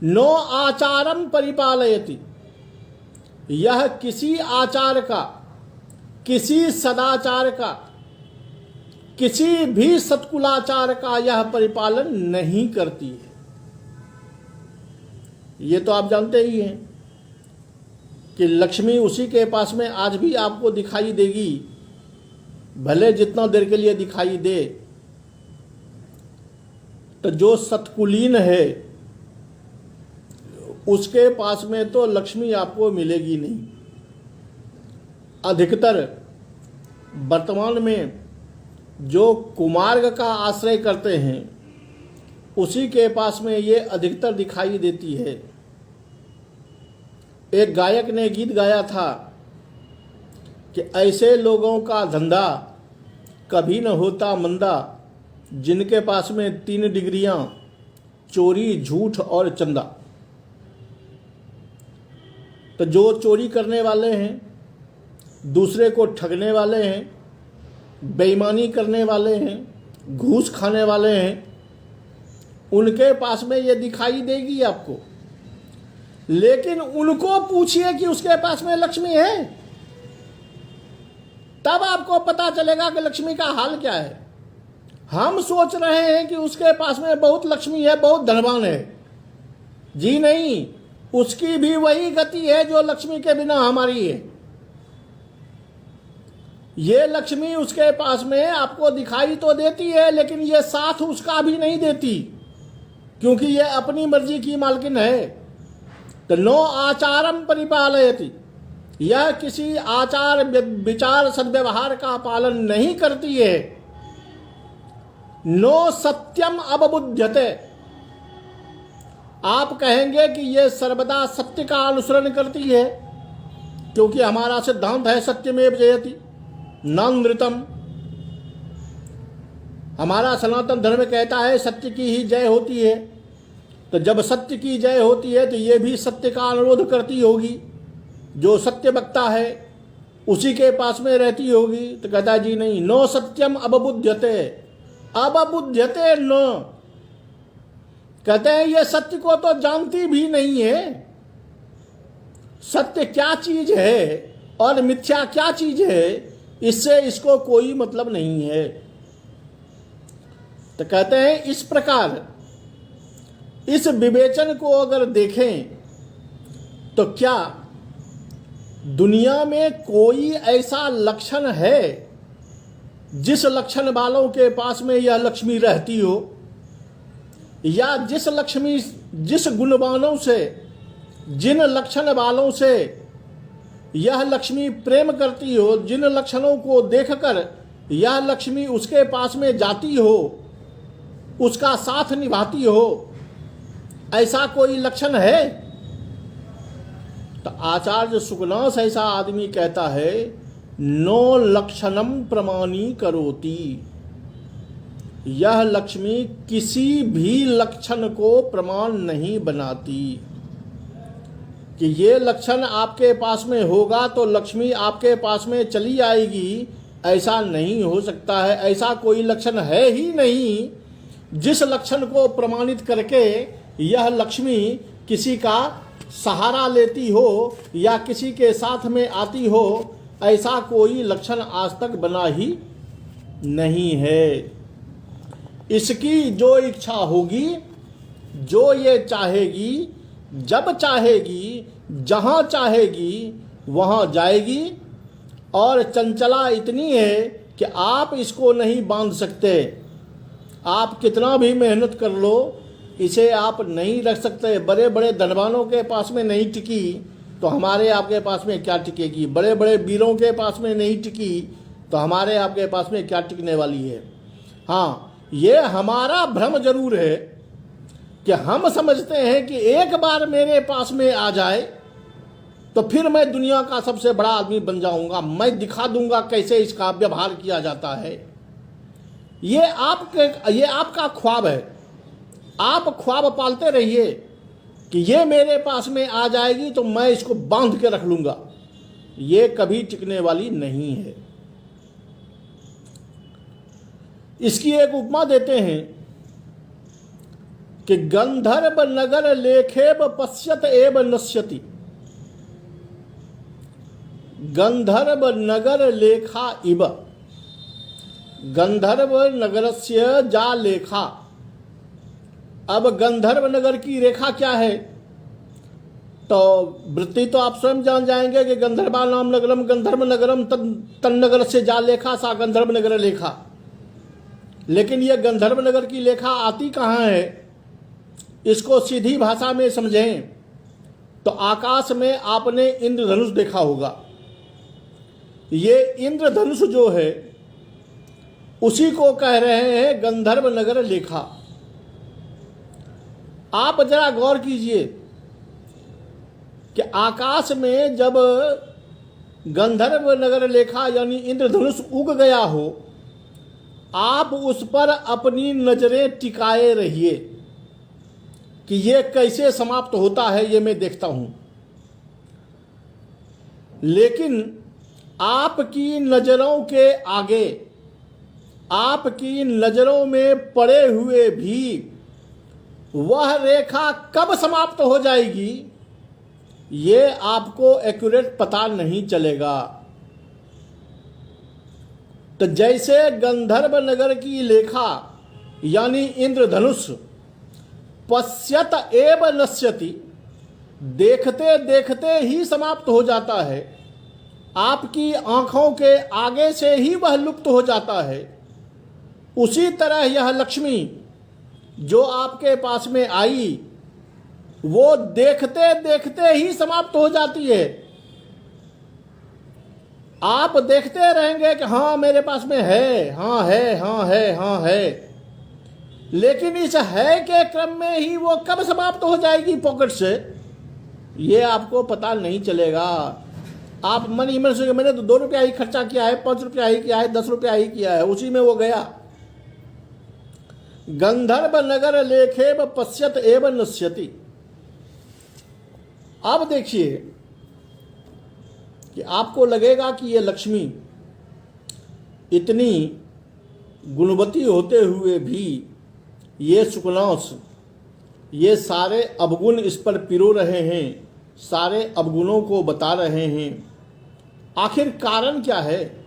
नो आचारम परिपालयति, यह किसी आचार का, किसी सदाचार का, किसी भी सत्कुलाचार का यह परिपालन नहीं करती है। ये तो आप जानते ही हैं कि लक्ष्मी उसी के पास में आज भी आपको दिखाई देगी, भले जितना देर के लिए दिखाई दे। तो जो सत्कुलीन है उसके पास में तो लक्ष्मी आपको मिलेगी नहीं। अधिकतर वर्तमान में जो कुमार्ग का आश्रय करते हैं उसी के पास में ये अधिकतर दिखाई देती है। एक गायक ने गीत गाया था कि ऐसे लोगों का धंधा कभी न होता मंदा, जिनके पास में 3 डिग्रियां, चोरी, झूठ और चंदा। तो जो चोरी करने वाले हैं, दूसरे को ठगने वाले हैं, बेईमानी करने वाले हैं, घूस खाने वाले हैं, उनके पास में ये दिखाई देगी आपको। लेकिन उनको पूछिए कि उसके पास में लक्ष्मी है, तब आपको पता चलेगा कि लक्ष्मी का हाल क्या है। हम सोच रहे हैं कि उसके पास में बहुत लक्ष्मी है, बहुत धनवान है। जी नहीं, उसकी भी वही गति है जो लक्ष्मी के बिना हमारी है। ये लक्ष्मी उसके पास में आपको दिखाई तो देती है, लेकिन ये साथ उसका भी नहीं देती, क्योंकि ये अपनी मर्जी की मालकिन है। तो नो आचारम परिपालयति, यह किसी आचार विचार सद्व्यवहार का पालन नहीं करती है। नो सत्यम अवबुध्यते, आप कहेंगे कि यह सर्वदा सत्य का अनुसरण करती है, क्योंकि हमारा सिद्धांत है सत्यमेव जयति नानृतम। हमारा सनातन धर्म कहता है सत्य की ही जय होती है। तो जब सत्य की जय होती है तो ये भी सत्य का अनुरोध करती होगी, जो सत्य वक्ता है उसी के पास में रहती होगी। तो कहता है जी नहीं, नो सत्यम अवबुध्यते, अवबुध्यते नो, कहते हैं ये सत्य को तो जानती भी नहीं है। सत्य क्या चीज है और मिथ्या क्या चीज है, इससे इसको कोई मतलब नहीं है। तो कहते हैं इस प्रकार इस विवेचन को अगर देखें तो क्या दुनिया में कोई ऐसा लक्षण है जिस लक्षण वालों के पास में यह लक्ष्मी रहती हो, या जिस गुणवानों से, जिन लक्षण वालों से यह लक्ष्मी प्रेम करती हो, जिन लक्षणों को देखकर यह लक्ष्मी उसके पास में जाती हो, उसका साथ निभाती हो, ऐसा कोई लक्षण है? तो आचार्य सुकनास ऐसा आदमी कहता है, नो लक्षणम प्रमाणी करोति, यह लक्ष्मी किसी भी लक्षण को प्रमाण नहीं बनाती। कि ये लक्षण आपके पास में होगा तो लक्ष्मी आपके पास में चली आएगी, ऐसा नहीं हो सकता है। ऐसा कोई लक्षण है ही नहीं जिस लक्षण को प्रमाणित करके यह लक्ष्मी किसी का सहारा लेती हो या किसी के साथ में आती हो। ऐसा कोई लक्षण आज तक बना ही नहीं है। इसकी जो इच्छा होगी, जो ये चाहेगी, जब चाहेगी, जहाँ चाहेगी वहाँ जाएगी, और चंचला इतनी है कि आप इसको नहीं बांध सकते। आप कितना भी मेहनत कर लो, इसे आप नहीं रख सकते। बड़े बड़े धनवानों के पास में नहीं टिकी तो हमारे आपके पास में क्या टिकेगी? बड़े बड़े वीरों के पास में नहीं टिकी तो हमारे आपके पास में क्या टिकने वाली है? हाँ, ये हमारा भ्रम जरूर है कि हम समझते हैं कि एक बार मेरे पास में आ जाए तो फिर मैं दुनिया का सबसे बड़ा आदमी बन जाऊंगा, मैं दिखा दूंगा कैसे इसका व्यवहार किया जाता है। ये आपका ख्वाब है। आप ख्वाब पालते रहिए कि ये मेरे पास में आ जाएगी तो मैं इसको बांध के रख लूंगा। ये कभी टिकने वाली नहीं है। इसकी एक उपमा देते हैं कि गंधर्व नगर लेखेब पश्यत एव नश्यति। गंधर्व नगर लेखा इव, गंधर्व नगरस्य जा लेखा। अब गंधर्व नगर की रेखा क्या है? तो वृत्ति तो आप स्वयं जान जाएंगे कि गंधर्वा नाम नगरम गंधर्व नगरम तन्नगर से जा लेखा सा गंधर्व नगर लेखा। लेकिन यह गंधर्व नगर की लेखा आती कहाँ है? इसको सीधी भाषा में समझें तो आकाश में आपने इंद्रधनुष देखा होगा। ये इंद्रधनुष जो है उसी को कह रहे हैं गंधर्व नगर लेखा। आप जरा गौर कीजिए कि आकाश में जब गंधर्व नगर लेखा यानी इंद्रधनुष उग गया हो, आप उस पर अपनी नजरें टिकाए रहिए कि ये कैसे समाप्त होता है, ये मैं देखता हूं। लेकिन आपकी नजरों के आगे, आपकी नजरों में पड़े हुए भी वह रेखा कब समाप्त हो जाएगी ये आपको एक्यूरेट पता नहीं चलेगा। तो जैसे गंधर्व नगर की लेखा यानी इंद्रधनुष पश्यत एव नश्यति, देखते देखते ही समाप्त हो जाता है, आपकी आंखों के आगे से ही वह लुप्त हो जाता है, उसी तरह यह लक्ष्मी जो आपके पास में आई वो देखते देखते ही समाप्त हो जाती है। आप देखते रहेंगे कि हाँ मेरे पास में है, हाँ है, हाँ है, हाँ है, लेकिन इस है के क्रम में ही वो कब समाप्त हो जाएगी पॉकेट से, ये आपको पता नहीं चलेगा। आप मन ही मन से मैंने तो 2 रुपया ही खर्चा किया है, 5 रुपया ही किया है, 10 रुपया ही किया है, उसी में वो गया। गंधर्व नगर लेखेब पश्यत एव नश्यति। अब देखिए कि आपको लगेगा कि ये लक्ष्मी इतनी गुणवती होते हुए भी ये शुक्लांश ये सारे अवगुण इस पर पिरो रहे हैं, सारे अवगुणों को बता रहे हैं। आखिर कारण क्या है,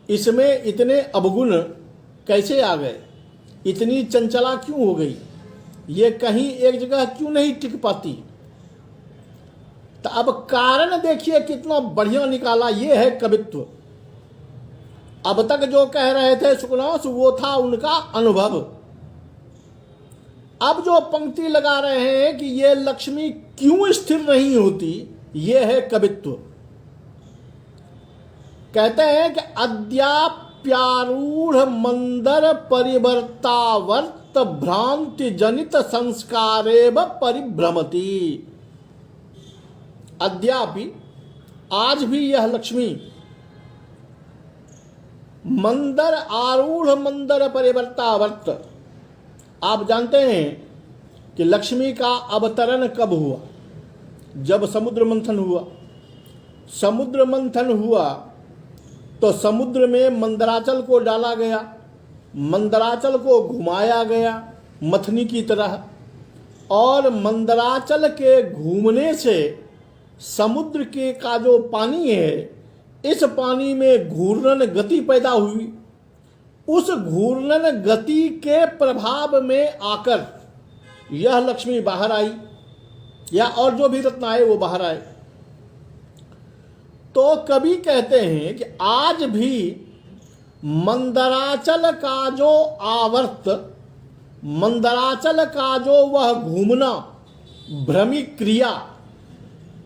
इसमें इतने अवगुण कैसे आ गए, इतनी चंचला क्यों हो गई, ये कहीं एक जगह क्यों नहीं टिक पाती। तो अब कारण देखिए कितना बढ़िया निकाला, ये है कवित्व। अब तक जो कह रहे थे शुक्लांश वो था उनका अनुभव, अब जो पंक्ति लगा रहे हैं कि ये लक्ष्मी क्यों स्थिर नहीं होती, ये है कवित्व। कहते हैं कि अद्याप्यारूढ़ मंदर परिवर्तावर्त भ्रांति जनित संस्कारेव परिभ्रमति। अद्यापि आज भी यह लक्ष्मी मंदर आरूढ़ मंदर परिवर्तावर्त। आप जानते हैं कि लक्ष्मी का अवतरण कब हुआ, जब समुद्र मंथन हुआ। समुद्र मंथन हुआ तो समुद्र में मंदराचल को डाला गया, मंदराचल को घुमाया गया मथनी की तरह, और मंदराचल के घूमने से समुद्र के का जो पानी है, इस पानी में घूर्णन गति पैदा हुई। उस घूर्णन गति के प्रभाव में आकर यह लक्ष्मी बाहर आई, या और जो भी रत्न आए वो बाहर आए। तो कवि कहते हैं कि आज भी मंदराचल का जो आवर्त, मंदराचल का जो वह घूमना, भ्रमी क्रिया,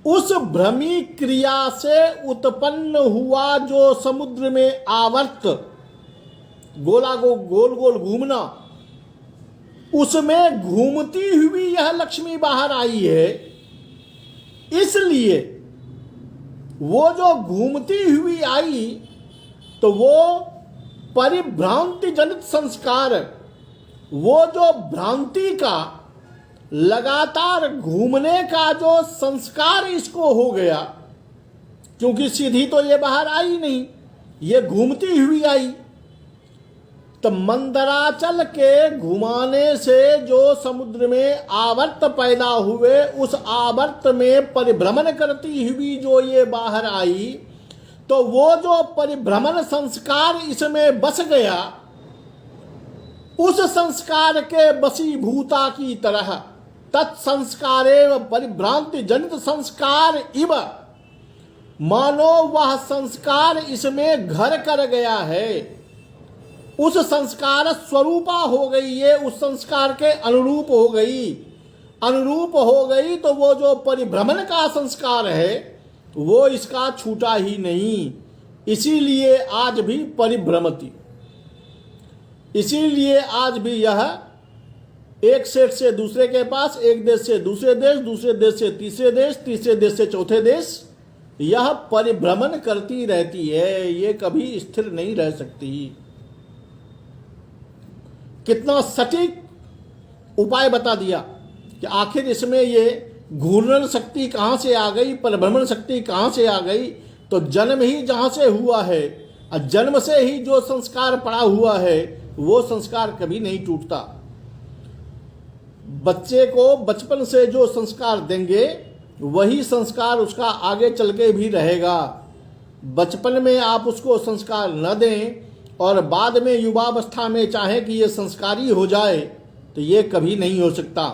उस भ्रमी क्रिया से उत्पन्न हुआ जो समुद्र में आवर्त, गोला गोल गोल घूमना, उसमें घूमती हुई यह लक्ष्मी बाहर आई है। इसलिए वो जो घूमती हुई आई तो वो परिभ्रांति जनित संस्कार, वो जो भ्रांति का लगातार घूमने का जो संस्कार इसको हो गया, क्योंकि सीधी तो ये बाहर आई नहीं, ये घूमती हुई आई। तो मंदराचल के घुमाने से जो समुद्र में आवर्त पैदा हुए, उस आवर्त में परिभ्रमण करती हुई जो ये बाहर आई, तो वो जो परिभ्रमण संस्कार इसमें बस गया, उस संस्कार के बसीभूता की तरह तत्संस्कारेव परिभ्रांति जनित संस्कार इव, मानो वह संस्कार इसमें घर कर गया है, उस संस्कार स्वरूपा हो गई, ये उस संस्कार के अनुरूप हो गई। अनुरूप हो गई तो वो जो परिभ्रमण का संस्कार है वो इसका छूटा ही नहीं, इसीलिए आज भी परिभ्रमति। इसीलिए आज भी यह एक सेठ से दूसरे के पास, एक देश से दूसरे देश, दूसरे देश से तीसरे देश, तीसरे देश से चौथे देश, यह परिभ्रमण करती रहती है, ये कभी स्थिर नहीं रह सकती। कितना सटीक उपाय बता दिया कि आखिर इसमें ये घूर्णन शक्ति कहाँ से आ गई, परिभ्रमण शक्ति कहाँ से आ गई। तो जन्म ही जहाँ से हुआ है, और जन्म से ही जो संस्कार पड़ा हुआ है वो संस्कार कभी नहीं टूटता। बच्चे को बचपन से जो संस्कार देंगे वही संस्कार उसका आगे चल के भी रहेगा। बचपन में आप उसको संस्कार न दें और बाद में युवावस्था में चाहे कि ये संस्कारी हो जाए, तो ये कभी नहीं हो सकता,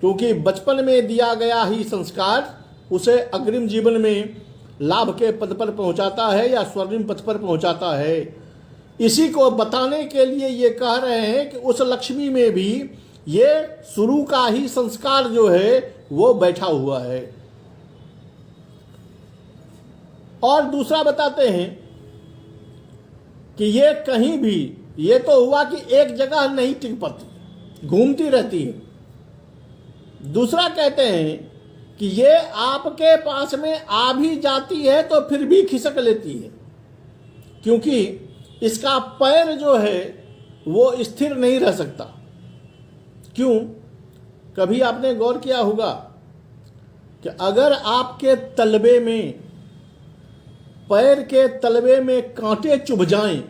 क्योंकि बचपन में दिया गया ही संस्कार उसे अग्रिम जीवन में लाभ के पद पर पहुंचाता है या स्वर्णिम पथ पर पहुंचाता है। इसी को बताने के लिए ये कह रहे हैं कि उस लक्ष्मी में भी ये शुरू का ही संस्कार जो है वो बैठा हुआ है। और दूसरा बताते हैं कि ये कहीं भी, ये तो हुआ कि एक जगह नहीं टिक पाती, घूमती रहती है। दूसरा कहते हैं कि ये आपके पास में आ भी जाती है तो फिर भी खिसक लेती है, क्योंकि इसका पैर जो है वो स्थिर नहीं रह सकता। क्यों? कभी आपने गौर किया होगा कि अगर आपके तलबे में, पैर के तलबे में कांटे चुभ जाएं,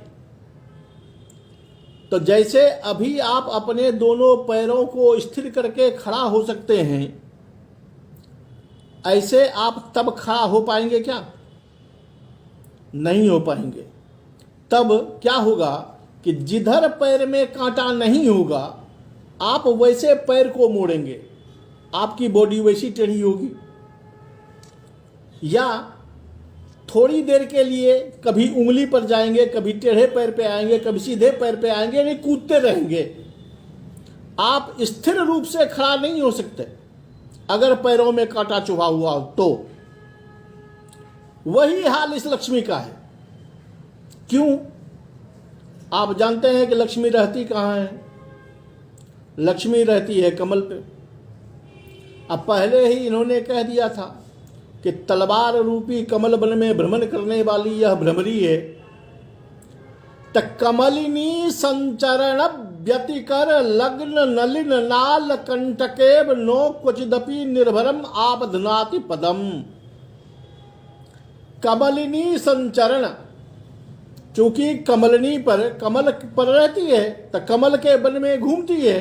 तो जैसे अभी आप अपने दोनों पैरों को स्थिर करके खड़ा हो सकते हैं, ऐसे आप तब खड़ा हो पाएंगे क्या? नहीं हो पाएंगे। तब क्या होगा कि जिधर पैर में कांटा नहीं होगा आप वैसे पैर को मोड़ेंगे, आपकी बॉडी वैसी टेढ़ी होगी। या थोड़ी देर के लिए कभी उंगली पर जाएंगे, कभी टेढ़े पैर पे आएंगे, कभी सीधे पैर पे आएंगे, यानी कूदते रहेंगे। आप स्थिर रूप से खड़ा नहीं हो सकते अगर पैरों में कांटा चुभा हुआ हो तो। वही हाल इस लक्ष्मी का है। क्यों? आप जानते हैं कि लक्ष्मी रहती कहाँ है? लक्ष्मी रहती है कमल पे। अब पहले ही इन्होंने कह दिया था कि तलवार रूपी कमल वन में भ्रमण करने वाली यह भ्रमरी है। त कमलिनी संचरण व्यतिकर लग्न नलिन नाल कंटकेव नो क्वचिदपि निर्भरम आबध्नाति पदम। कमलिनी संचरण, चूंकि कमलनी पर, कमल पर रहती है तो कमल के वन में घूमती है,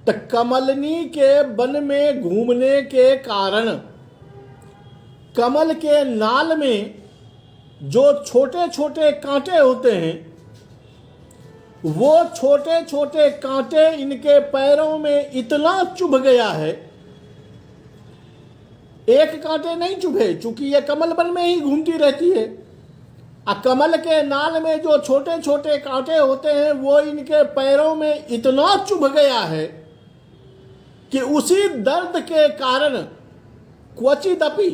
तो कमलनी के वन में घूमने के कारण कमल के नाल में जो छोटे छोटे कांटे होते हैं, वो छोटे छोटे कांटे इनके पैरों में इतना चुभ गया है। एक कांटे नहीं चुभे, चूंकि ये कमल वन में ही घूमती रहती है। कमल के नाल में जो छोटे छोटे कांटे होते हैं वो इनके पैरों में इतना चुभ गया है कि उसी दर्द के कारण क्वचिदपि,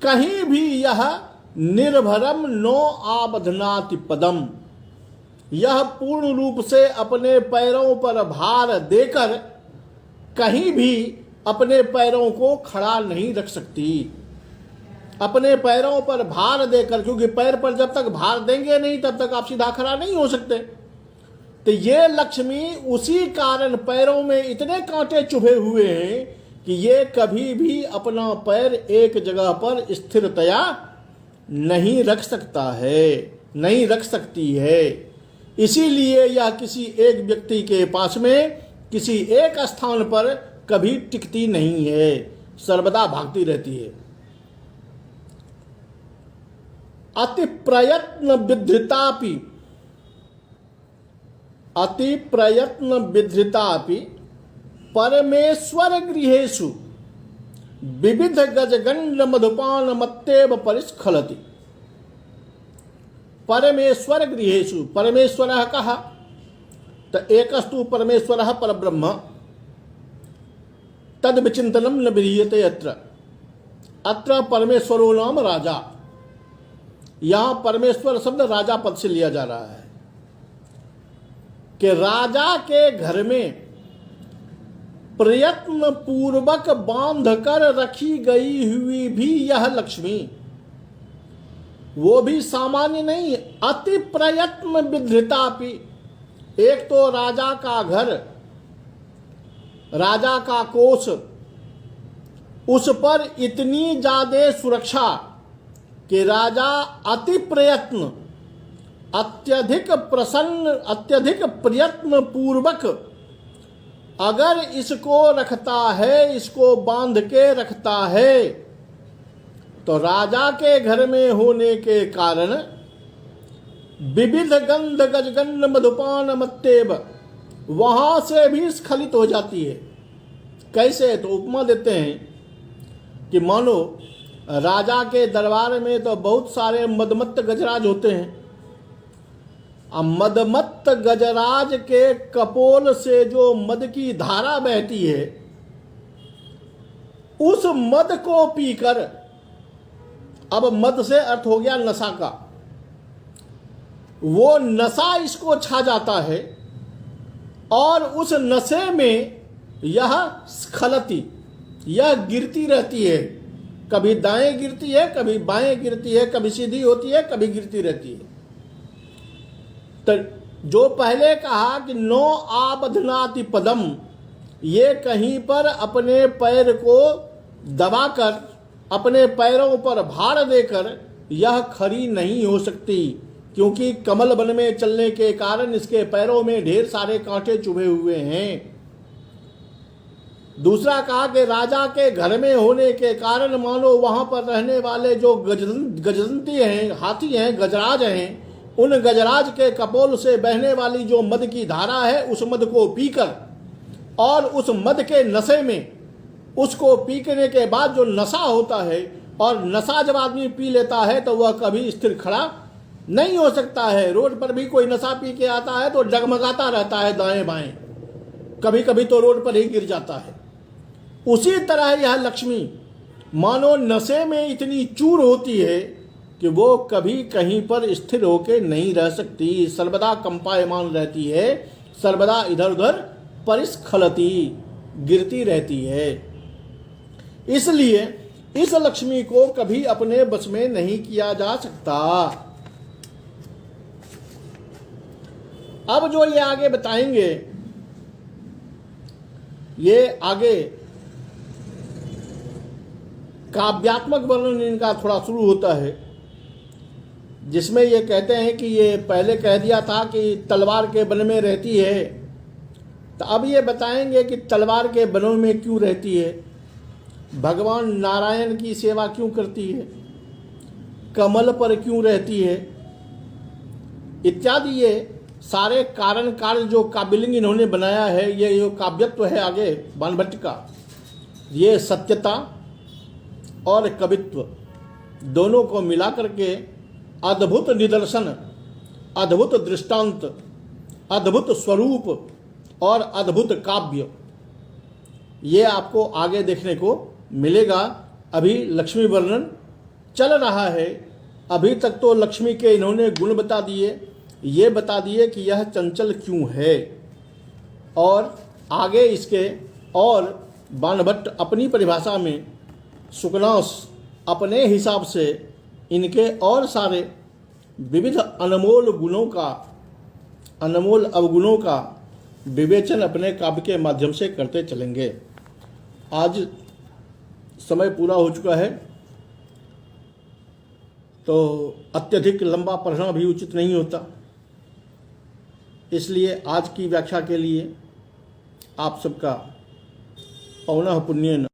कहीं भी यह निर्भरम नो आबध्नाति पदम, यह पूर्ण रूप से अपने पैरों पर भार देकर कहीं भी अपने पैरों को खड़ा नहीं रख सकती। अपने पैरों पर भार देकर, क्योंकि पैर पर जब तक भार देंगे नहीं तब तक आप सीधा खड़ा नहीं हो सकते। तो ये लक्ष्मी उसी कारण पैरों में इतने कांटे चुभे हुए हैं कि ये कभी भी अपना पैर एक जगह पर स्थिरतया नहीं रख सकता है, नहीं रख सकती है। इसीलिए यह किसी एक व्यक्ति के पास में किसी एक स्थान पर कभी टिकती नहीं है, सर्वदा भागती रहती है। अति प्रयत्न विधृतापि, अति प्रयत्न विधृतापि परमेश्वर गृहेषु विविध गजगंड मधुपान मत्तेव परिस्खलति। परमेश्वर गृहेषु, परमेश्वरः कः? तो एकस्तु परमेश्वरः परब्रह्म, तद विचिंतनम न विधीयते अत्र। अत्र परमेश्वरो नाम राजा। यहां परमेश्वर शब्द राजा पद से लिया जा रहा है कि राजा के घर में प्रयत्न पूर्वक बांध कर रखी गई हुई भी यह लक्ष्मी, वो भी सामान्य नहीं, अति प्रयत्न विधृतापि। एक तो राजा का घर, राजा का कोष, उस पर इतनी ज्यादा सुरक्षा कि राजा अति प्रयत्न, अत्यधिक प्रसन्न, अत्यधिक प्रयत्न पूर्वक अगर इसको रखता है, इसको बांध के रखता है, तो राजा के घर में होने के कारण विविध गंध गजगंध मधुपान मत्तेब, वहां से भी स्खलित हो जाती है। कैसे? तो उपमा देते हैं कि मानो राजा के दरबार में तो बहुत सारे मदमत्त गजराज होते हैं। अब मदमत्त गजराज के कपोल से जो मद की धारा बहती है, उस मद को पीकर, अब मद से अर्थ हो गया नशा का, वो नशा इसको छा जाता है और उस नशे में यह स्खलती, यह गिरती रहती है। कभी दाएं गिरती है, कभी बाएं गिरती है, कभी सीधी होती है, कभी गिरती रहती है। तो जो पहले कहा कि नो आबधनाति पदम, ये कहीं पर अपने पैर को दबाकर, अपने पैरों पर भार देकर यह खड़ी नहीं हो सकती, क्योंकि कमल वन में चलने के कारण इसके पैरों में ढेर सारे कांटे चुभे हुए हैं। दूसरा कहा कि राजा के घर में होने के कारण मानो वहां पर रहने वाले जो गजदंती हैं, हाथी हैं, गजराज हैं, उन गजराज के कपोल से बहने वाली जो मद की धारा है, उस मद को पीकर और उस मद के नशे में, उसको पीने के बाद जो नशा होता है, और नशा जब आदमी पी लेता है तो वह कभी स्थिर खड़ा नहीं हो सकता है। रोड पर भी कोई नशा पी के आता है तो डगमगाता रहता है दाएं बाएं, कभी कभी तो रोड पर ही गिर जाता है। उसी तरह यह लक्ष्मी मानो नशे में इतनी चूर होती है कि वो कभी कहीं पर स्थिर होकर नहीं रह सकती, सर्वदा कंपायमान रहती है, सर्वदा इधर उधर परिस्खलती, गिरती रहती है। इसलिए इस लक्ष्मी को कभी अपने बस में नहीं किया जा सकता। अब जो ये आगे बताएंगे, ये आगे काव्यात्मक वर्णन इनका थोड़ा शुरू होता है, जिसमें ये कहते हैं कि ये पहले कह दिया था कि तलवार के वन में रहती है, तो अब ये बताएंगे कि तलवार के वनों में क्यों रहती है, भगवान नारायण की सेवा क्यों करती है, कमल पर क्यों रहती है, इत्यादि। ये सारे कारण कार्य जो काव्यलिंग इन्होंने बनाया है, ये जो काव्यत्व है आगे बाणभट्ट का, ये सत्यता और कवित्व दोनों को मिला करके अद्भुत निदर्शन, अद्भुत दृष्टांत, अद्भुत स्वरूप और अद्भुत काव्य, ये आपको आगे देखने को मिलेगा। अभी लक्ष्मी वर्णन चल रहा है। अभी तक तो लक्ष्मी के इन्होंने गुण बता दिए, ये बता दिए कि यह चंचल क्यों है, और आगे इसके और बाणभट्ट अपनी परिभाषा में, सुकनास अपने हिसाब से इनके और सारे विविध अनमोल गुणों का, अनमोल अवगुणों का विवेचन अपने काव्य के माध्यम से करते चलेंगे। आज समय पूरा हो चुका है, तो अत्यधिक लंबा पढ़ना भी उचित नहीं होता, इसलिए आज की व्याख्या के लिए आप सबका पौनः पुण्येन